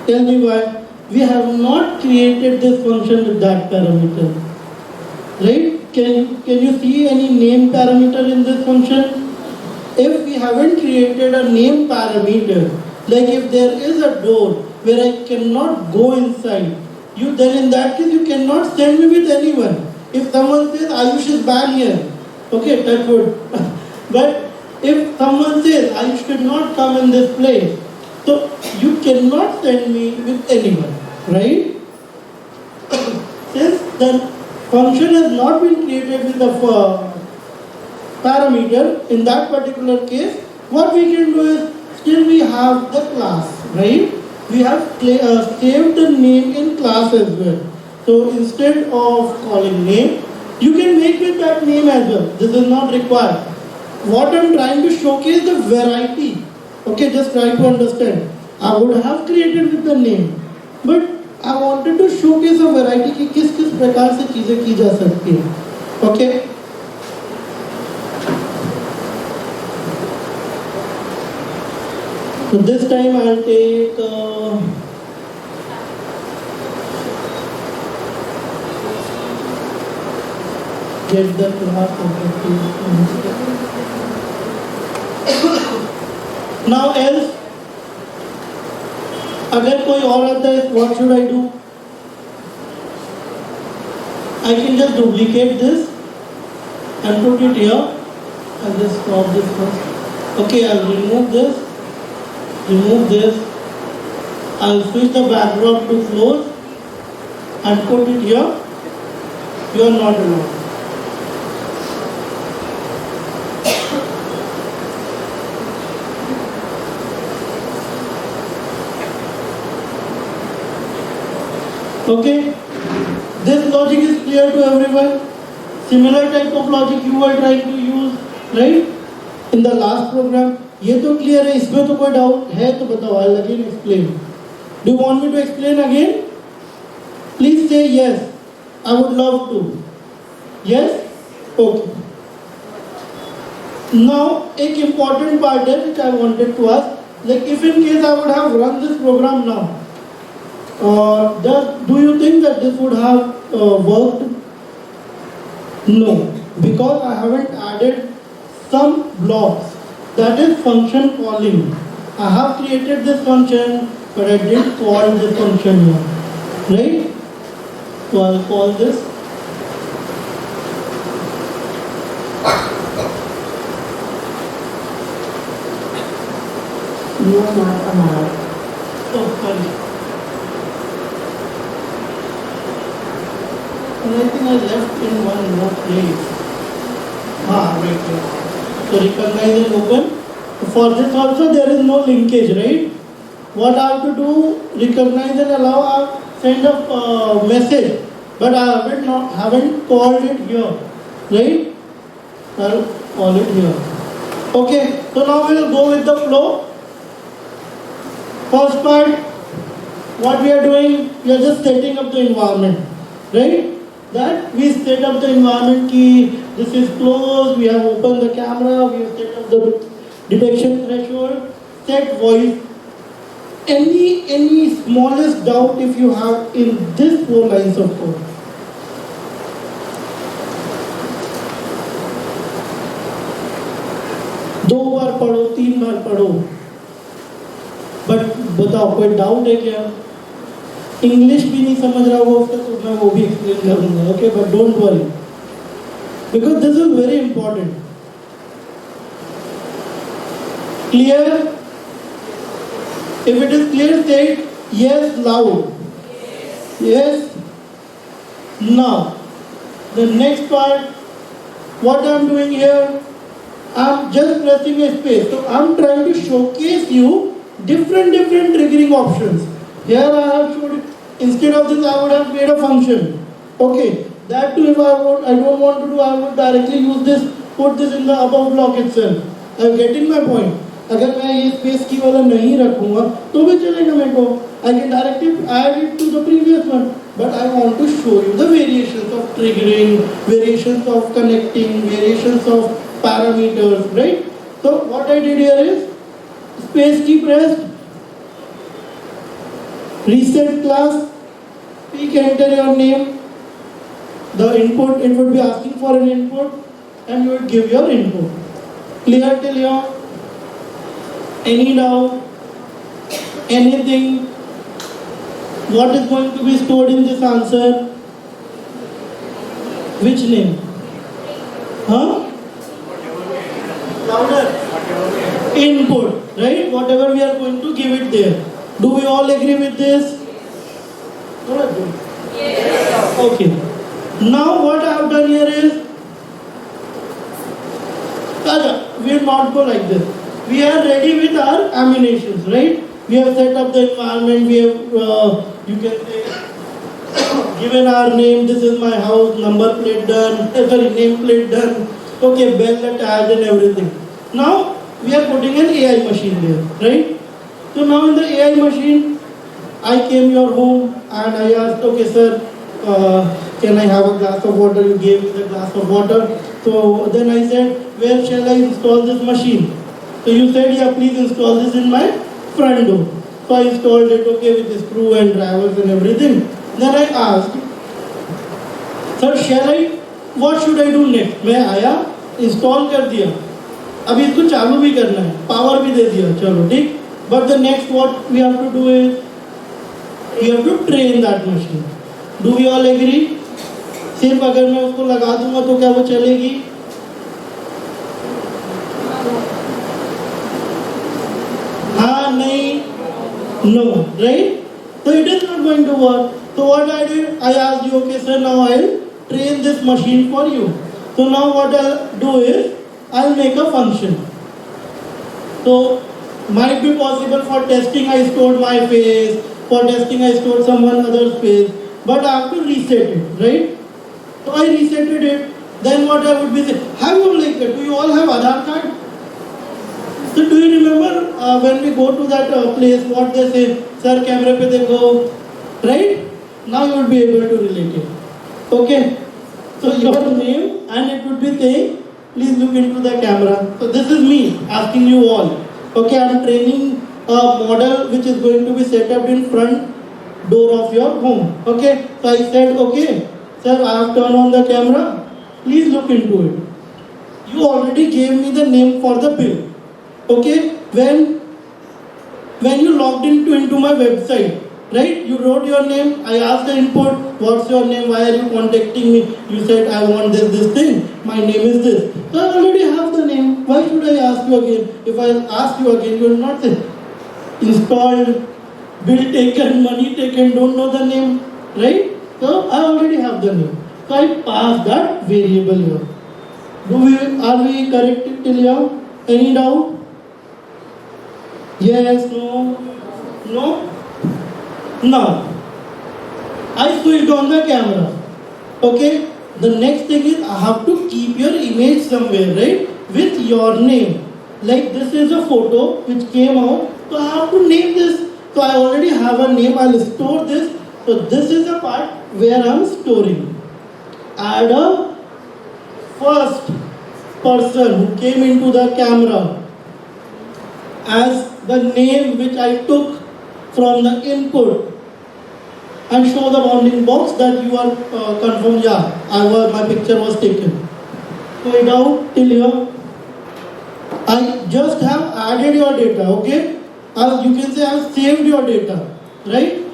Tell me why. We have not created this function with that parameter. Right? Can you see any name parameter in this function? If we haven't created a name parameter, like if there is a door where I cannot go inside, then in that case you cannot send me with anyone. If someone says Ayush is banned here, okay, that would. But if someone says Ayush should not come in this place, so you cannot send me with anyone, right? Since the function has not been created with the parameter, in that particular case, what we can do is, still we have the class, right? We have saved the name in class as well. So instead of calling name, you can make with that name as well. This is not required. What I'm trying to showcase the variety. Okay, just try to understand. I would have created with the name, but I wanted to showcase a variety कि किस किस प्रकार से चीजें की जा सकती हैं. Okay. So this time I'll take get the class objective. Now else, अगर कोई और आता है, what should I do? I can just duplicate this and put it here. I'll just stop this first. Okay, I'll remove this, remove this. I'll switch the backdrop to close and put it here. You are not allowed. Okay, this logic is clear to everyone. Similar type of logic you were trying to use, right? In the last program. ये तो clear है, इसमें तो कोई doubt है तो बताओ. I'll again explain. Do you want me to explain again? Please say yes. I would love to. Yes? Okay. Now, एक important part है which I wanted to ask. Like if in case I would have run this program now, do you think that this would have worked? No, because I haven't added some blocks. That is function calling. I have created this function, but I didn't call this function here. Right? So I'll call this. You are not allowed. Oh, sorry. And I think I left in one more place. Right here. So recognize and open. For this also there is no linkage, right? What I have to do, recognize and allow, I send a message, but I haven't called it here, right? I'll call it here. Okay, so now we will go with the flow. First part, what we are doing, we are just setting up the environment, right? That we set up the environment key, this is closed, we have opened the camera, we have set up the detection threshold, set voice. Any smallest doubt if you have in this 4 lines of code. दो बार पढ़ो, 3 बार पढ़ो, but बताओ कोई doubt है क्या? English भी नहीं समझ रहा होगा उसका तो मैं वो भी एक्सप्लेन करूंगा. Okay, but don't worry because this is very important. Clear? If it is clear, say yes loud. Yes. Now, the next part, what I am doing here, I am just pressing a space. So I am trying to showcase you different triggering options. Here I have showed, instead of this I would have made a function. Okay, that too if I don't want to do, I would directly use this, put this in the above block itself. I am getting my point. अगर मैं ये space की वाला नहीं रखूंगा तो भी चलेगा मेरे को. I can directly add it to the previous one, but I want to show you the variations of triggering, variations of connecting, variations of parameters, right? So what I did here is space key pressed, reset class, pick enter your name, the input, it would be asking for an input and you would give your input. Clear till here? Any doubt? Anything? What is going to be stored in this answer? Which name? Huh? Louder. Input, right? Whatever we are going to give it there. Do we all agree with this? Yes. Okay. Now what I have done here is, we will not go like this. We are ready with our animations, right? We have set up the environment, we have, you can say, given our name, this is my house, number plate done, name plate done, okay, bell attached and everything. Now, we are putting an AI machine there, right? So now in the AI machine, I came your home and I asked, okay sir, can I have a glass of water? You gave me the glass of water. So then I said, where shall I install this machine? So you said, yeah, please install this in my front door. So I installed it, okay, with the screw and drivers and everything. Then I asked, sir, shall I what should I do next? मैं आया, install कर दिया, अभी इसको चालू भी करना है, power भी दे दिया, चलो ठीक. But the next what we have to do is we have to train that machine. Do we all agree? सिर्फ अगर मैं उसको लगा दूंगा तो क्या वो चलेगी? हाँ नहीं, no, right? So it is not going to work. So what I did, I asked you, okay sir, now I'll train this machine for you. So now what I'll do is, I'll make a function. So might be possible for testing I stored my face, for testing I stored someone else's face, but I have to reset it, right? So I resetted it. Then what I would be saying, have you like, do you all have Aadhaar card? So do you remember when we go to that place, what they say, sir, camera pe dekho, right? Now you will be able to relate it. Okay? So your name and it would be saying, please look into the camera. So this is me asking you all. Okay, I am training a model which is going to be set up in front door of your home. Okay? So I said, okay, sir, I have turned on the camera. Please look into it. You already gave me the name for the bill. Okay, when you logged into my website, right? You wrote your name. I asked the input. What's your name? Why are you contacting me? You said I want this thing. My name is this. So I already have the name. Why should I ask you again? If I ask you again, you will not say installed, bill taken, money taken. Don't know the name, right? So I already have the name. So I pass that variable here. Are we correct till here? Any doubt? Yes, no, no. Now, I switched on the camera. Okay. The next thing is I have to keep your image somewhere, right? With your name. Like this is a photo which came out. So I have to name this. So I already have a name. I'll store this. So this is the part where I'm storing. Add a first person who came into the camera as the name which I took from the input and show the bounding box that you are confirmed, yeah, my picture was taken. So it out till here. I just have added your data, okay? You can say I have saved your data, right?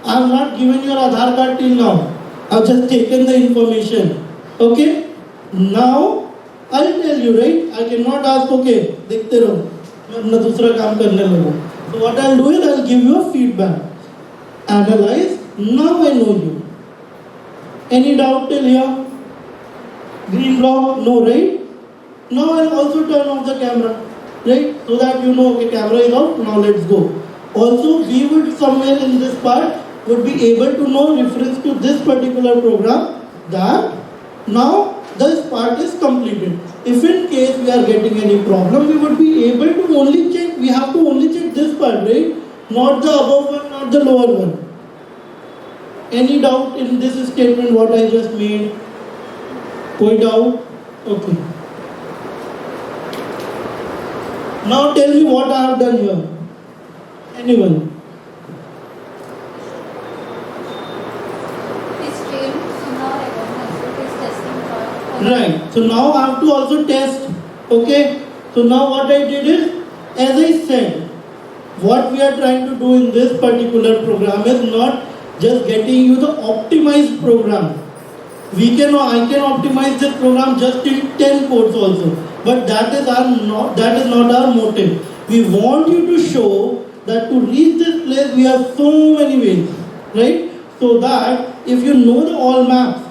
I have not given your Aadhaar card till now. I have just taken the information, okay? Now, I'll tell you, right? I cannot ask, okay, देखते रहो, मैं अपना दूसरा काम करने लगूँ. So what I'll do is I'll give you a feedback. Analyze. Now I know you. Any doubt till here? Green block? No, right? Now I'll also turn off the camera, right? So that you know, okay, camera is off. Now let's go. Also, we would somewhere in this part would be able to know reference to this particular program that now this part is completed. If in case we are getting any problem, we would be able to only check, we have to only check this part, right? Not the above one, not the lower one. Any doubt in this statement what I just made? Koi doubt? Okay. Now tell me what I have done here. Anyone? Right. So now I have to also test. Okay. So now what I did is, as I said, what we are trying to do in this particular program is not just getting you the optimized program. I can optimize this program just in 10 codes also. But that is not our motive. We want you to show that to reach this place we have so many ways. Right? So that if you know the all maps,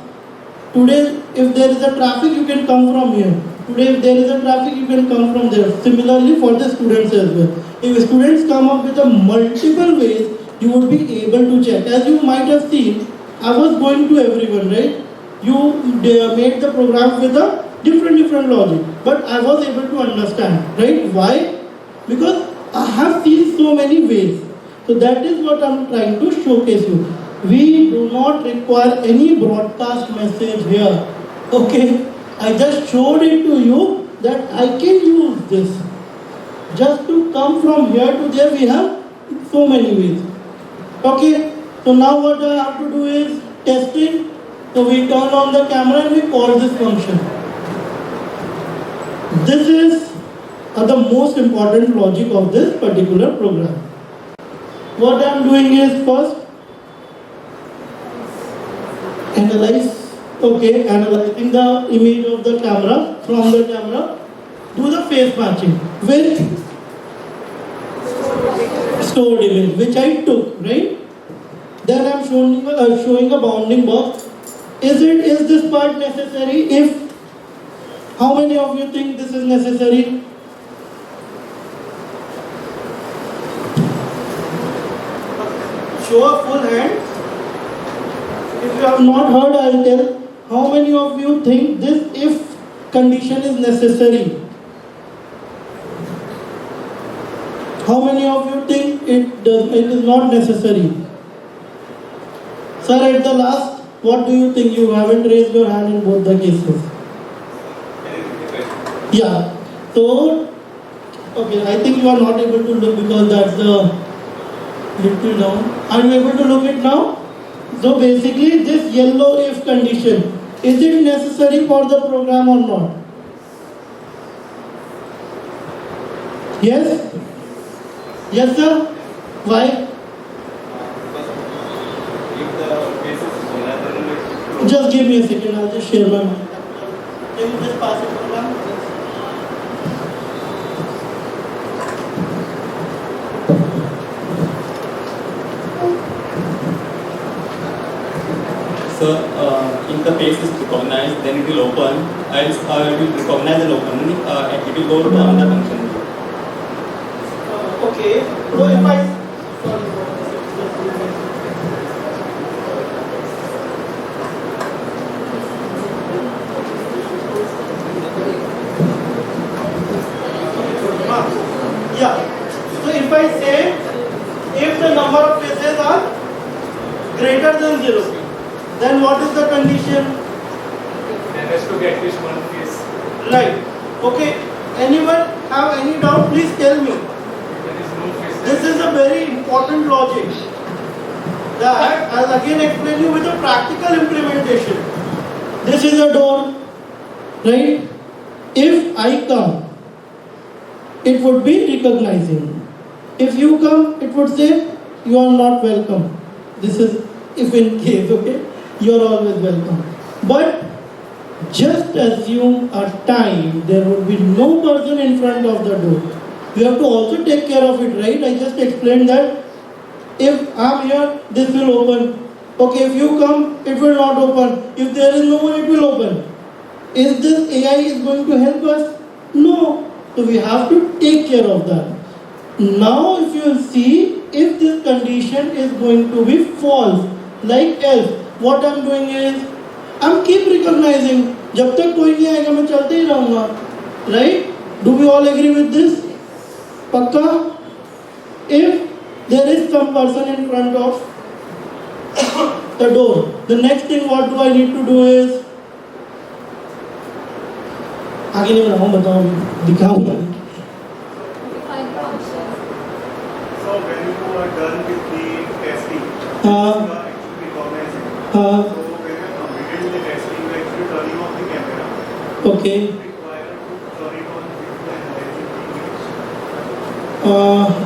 today if there is a traffic you can come from here. Today if there is a traffic you can come from there. Similarly for the students as well. If students come up with a multiple ways, you would be able to check. As you might have seen, I was going to everyone, right? You made the program with a different logic. But I was able to understand, right? Why? Because I have seen so many ways. So that is what I am trying to showcase you. We do not require any broadcast message here. Okay? I just showed it to you that I can use this. Just to come from here to there, we have so many ways. Okay? So now what I have to do is testing. So we turn on the camera and we call this function. This is the most important logic of this particular program. What I am doing is first analyzing the image of the camera from the camera, do the face matching with stored image which I took, right? Then I am showing a bounding box. Is this part necessary? If, how many of you think this is necessary? Show a full hand. If you have not heard, I will tell. How many of you think this if condition is necessary? How many of you think it is not necessary? Sir, at the last, what do you think? You haven't raised your hand in both the cases. Yeah. So, okay, I think you are not able to look because that's the little down. Are you able to look it now? So basically, this yellow if condition, is it necessary for the program or not? Yes? Yes, sir? Why? Just give me a second, I'll just share my mind. Can you just pass it around? So, if the page is recognized, then it will open. Else, it will recognize and open. It will go to another function. Okay. So if I yeah. So if I say if the number of faces are greater than 0, then what is the condition? There has to be at least one face. Right. Okay. Anyone have any doubt? Please tell me. There is no face. This is a very important logic that I'll again explain you with a practical implementation. This is a door, right? If I come, it would be recognizing. If you come, it would say you are not welcome. This is if in case, okay? You are always welcome. But just assume a time there would be no person in front of the door. You have to also take care of it, right? I just explained that if I am here, this will open. Okay, if you come, it will not open. If there is no one, it will open. Is this AI is going to help us? No. So we have to take care of that. Now if you will see, if this condition is going to be false, like else, what I am doing is, I am keep recognizing. जब तक कोई नहीं आएगा मैं चलते ही रहूँगा, right? Do we all agree with this? पक्का? If there is some person in front of the door, the next thing what do I need to do is, आगे नहीं बनाऊँ बताओ दिखाऊँगा. So when you are done with the testing, हाँ. you are actually recognizing. हाँ. So when you are completed with the testing, you are actually turning off the camera. Okay. Required to turn it on with the analyzing image.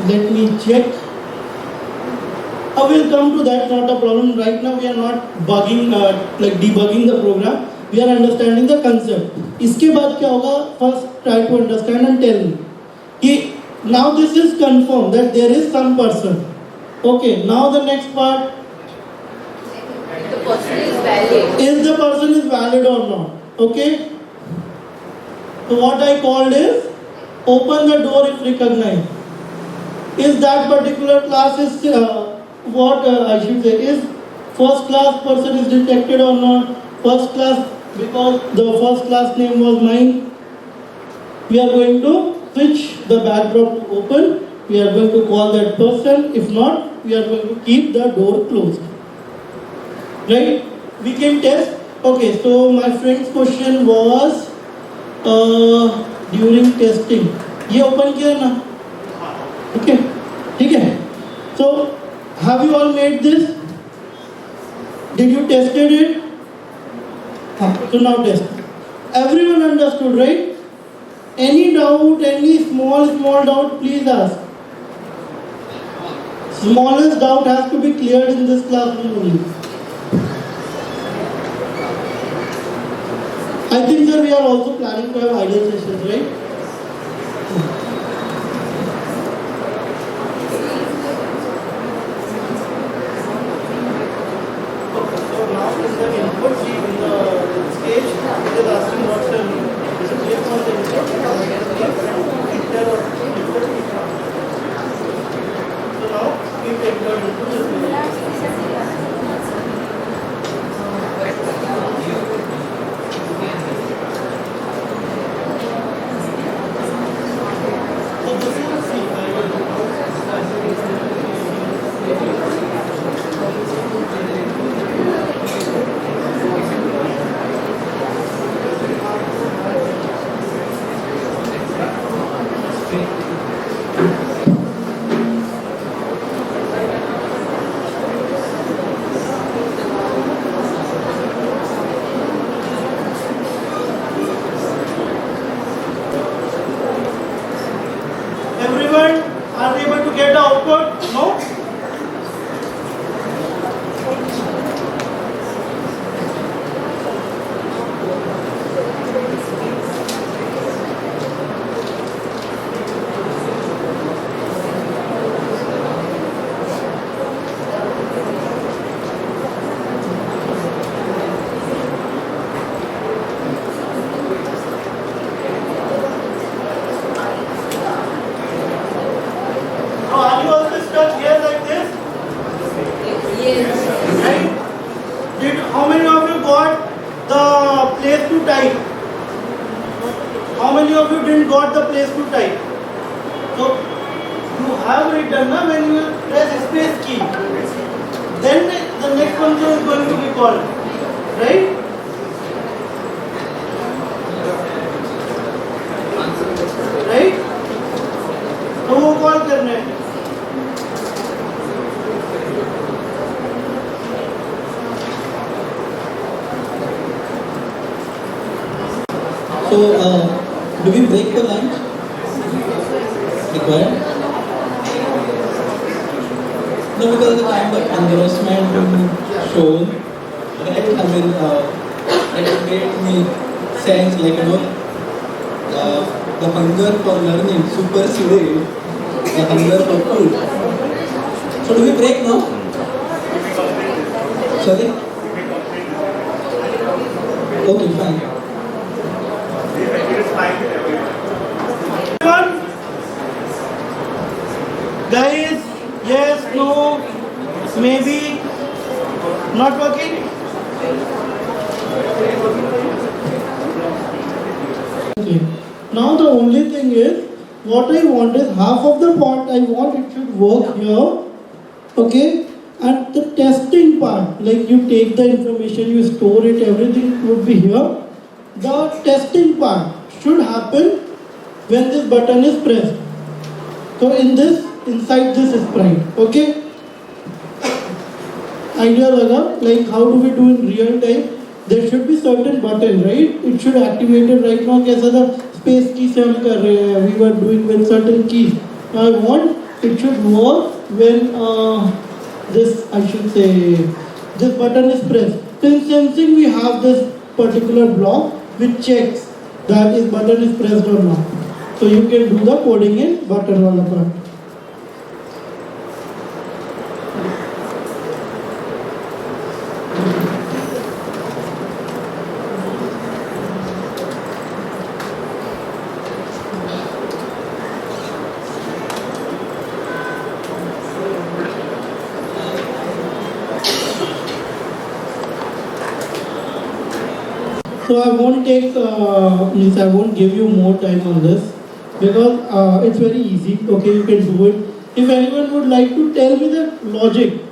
Let me check. I will come to that, not a problem. Right now we are not bugging, like debugging the program. We are understanding the concept. इसके बाद क्या होगा? First try to understand and tell me. कि now this is confirmed that there is some person. Okay. Now the next part. The person is valid. Is the person is valid or not? Okay. So what I called is open the door if recognized. Is that particular class is I should say is first class person is detected or not? First class, because the first class name was mine. We are going to switch the backdrop to open. We are going to call that person. If not, we are going to keep the door closed. Right? We can test. Okay, so my friend's question was during testing. ये open किया ना? Okay, ठीक है. So have you all made this? Did you tested it? So now test. Everyone understood, right? Any doubt, any small doubt, please ask. Smallest doubt has to be cleared in this classroom only. I think sir we are also planning to have ideal sessions, right? So now is the input in the stage. It is asking what's the name. Is it click on the input? Enter or input. So now we take the input this way. So this is everyone are able to get the output? No? So are you also stuck here like this? Yes. Right? How many of you got the place to type? How many of you didn't got the place to type? So you have written na, when you press space key. Then the next function is going to be called. Right? Right? तो वो call करने हैं. So, do we break for lunch? Required? No, because the kind of endorsement shown, right? I mean, it made me sense like, you know, the hunger for learning superseded the hunger for food. So, do we break now? Sorry? Okay, fine. Everyone? Guys, yes, no, maybe, not working? Okay. Now the only thing is, what I want is half of the part I want it should work here, okay? And the testing part, like you take the information, you store it, everything would be here. The testing part should happen when this button is pressed. So inside this sprite, okay? Idea laga, like how do we do in real time? There should be certain button, right? It should activate it right now. कैसा था space key से हम कर रहे हैं. We were doing with certain keys. I want it should work when this this button is pressed. So in sensing we have this particular block which checks that this button is pressed or not. So you can do the coding in button wala part. So I won't I won't give you more time on this because it's very easy. Okay, you can do it. If anyone would like to tell me the logic,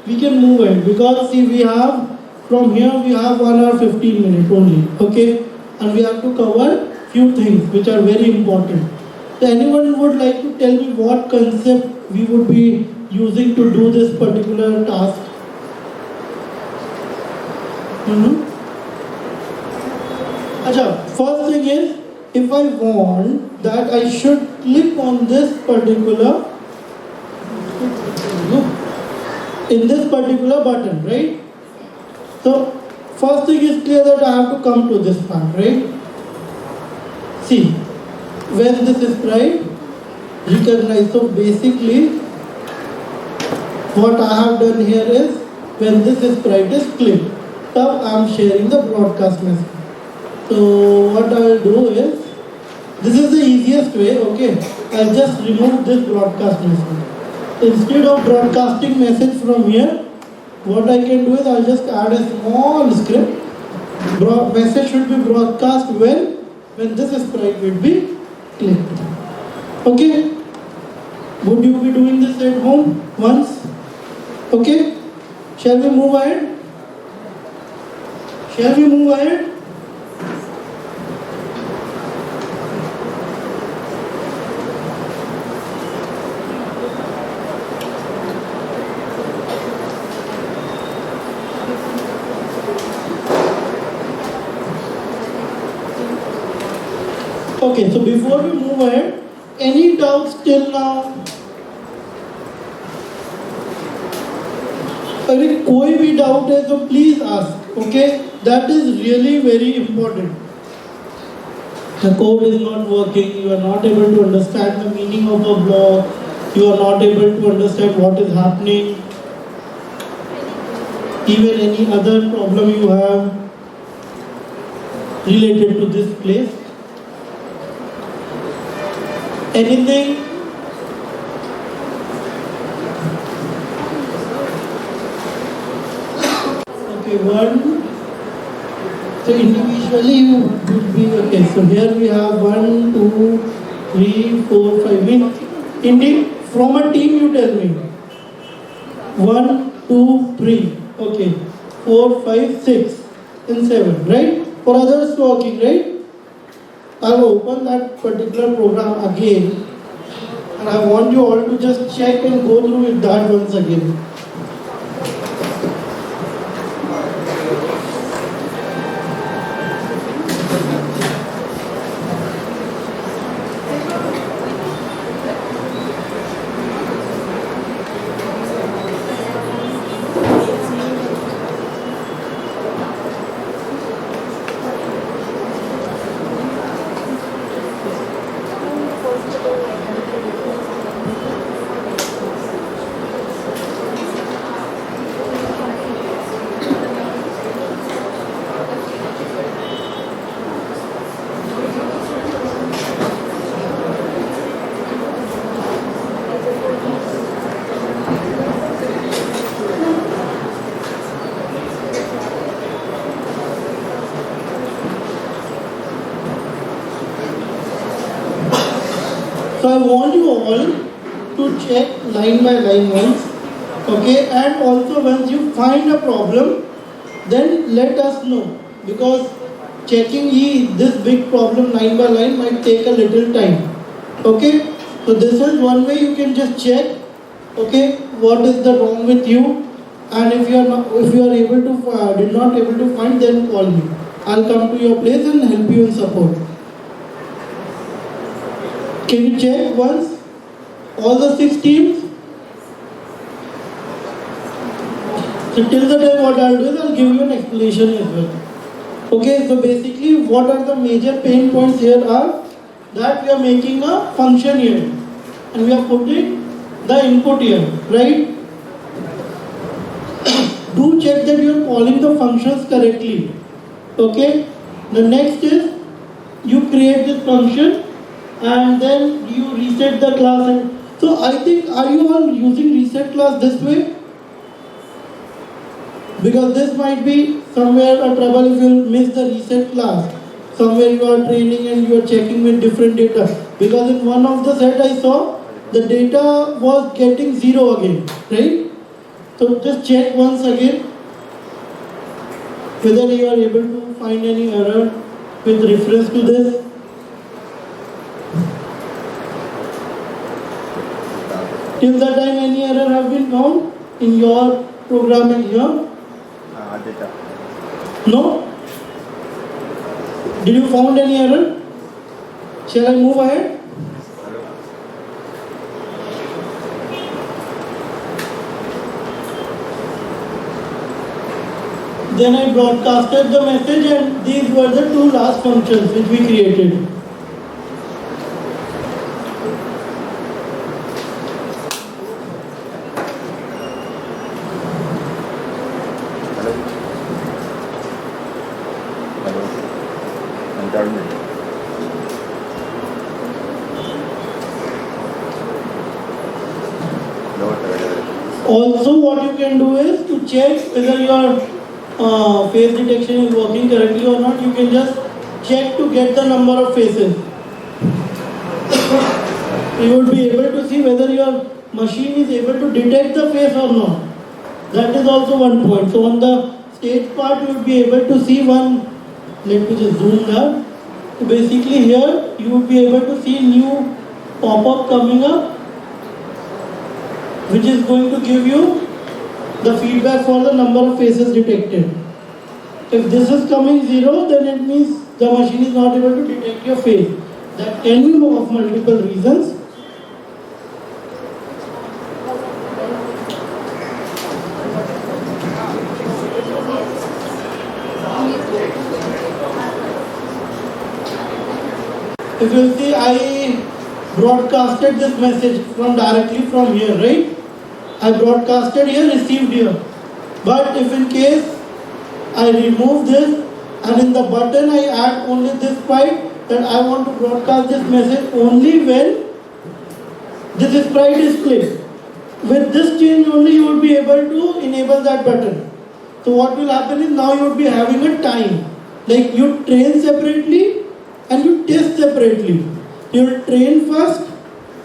we can move it because see we have from here we have 1 hour 15 minutes only. Okay, and we have to cover few things which are very important. So anyone would like to tell me what concept we would be using to do this particular task? Acha, first thing is, if I want that I should click on this particular, in this particular button, right? So, first thing is clear that I have to come to this part, right? See, when this is right, recognize. So basically, what I have done here is, when this is right is clicked, now I am sharing the broadcast message. So what I will do is, this is the easiest way, okay? I'll just remove this broadcast message. Instead of broadcasting message from here, what I can do is I'll just add a small script. Message should be broadcast when this sprite will be clicked. Okay? Would you be doing this at home once? Okay? Shall we move ahead? Shall we move ahead? Okay, so before we move ahead, any doubts till now? अगर कोई भी doubt है तो please ask, okay? That is really very important. The code is not working, you are not able to understand the meaning of a block, you are not able to understand what is happening, even any other problem you have related to this place. Anything? Okay, one. So individually you would be okay. So here we have 1, 2, 3, 4, 5. Indeed, from a team you tell me. 1, 2, 3. Okay. 4, 5, 6, and 7. Right? For others working, right? I'll open that particular program again, and I want you all to just check and go through with that once again. So I want you all to check line by line once, okay? And also once you find a problem, then let us know, because checking this big problem line by line might take a little time, okay? So this is one way you can just check, okay, what is the wrong with you, and if you are able to did not able to find, then call me. I'll come to your place and help you and support. Can you check once? All the 6 teams? So till the time what I'll do is I'll give you an explanation as well. Okay, so basically what are the major pain points here are that we are making a function here and we are putting the input here, right? Do check that you are calling the functions correctly. Okay? The next is you create this function and then you reset the class. And so I think, are you all using reset class this way? Because this might be somewhere a trouble if you miss the reset class. Somewhere you are training and you are checking with different data. Because in one of the set I saw, the data was getting 0 again, right? So just check once again whether you are able to find any error with reference to this. Till the time any error have been found in your programming here? No? Did you found any error? Shall I move ahead? Then I broadcasted the message, and these were the two last functions which we created. Also, what you can do is to check whether your face detection is working correctly or not. You can just check to get the number of faces. You would be able to see whether your machine is able to detect the face or not. That is also one point. So on the stage part, you would be able to see one. Let me just zoom that. So basically here, you would be able to see new pop-up coming up, which is going to give you the feedback for the number of faces detected. If this is coming 0, then it means the machine is not able to detect your face. That can be of multiple reasons. If you see, I broadcasted this message directly from here, right? I broadcasted here, received here. But if in case I remove this and in the button I add only this byte, that I want to broadcast this message only when this sprite is clicked. With this change only you will be able to enable that button. So what will happen is now you will be having a time. Like you train separately and you test separately. You will train first,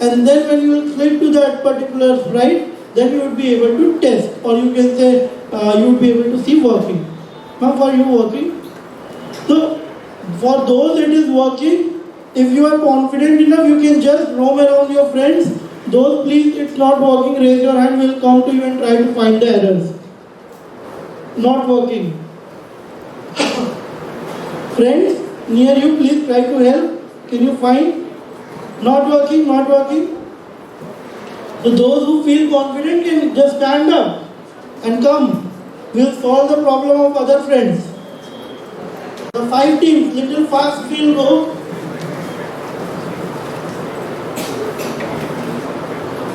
and then when you will click to that particular sprite, then you will be able to test, or you can say you will be able to see working. Now for you working. So for those it is working, if you are confident enough, you can just roam around your friends. Those please, it's not working, raise your hand, we'll come to you and try to find the errors. Not working. Friends near you, please try to help. Can you find? Not working, not working. So those who feel confident can just stand up and come. We'll solve the problem of other friends. The 5 teams, little fast we'll go.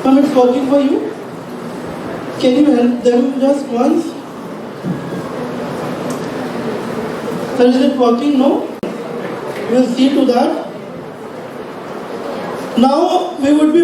Come, it's working for you. Can you help them just once? So is it working? No? We'll see to that. Now we would be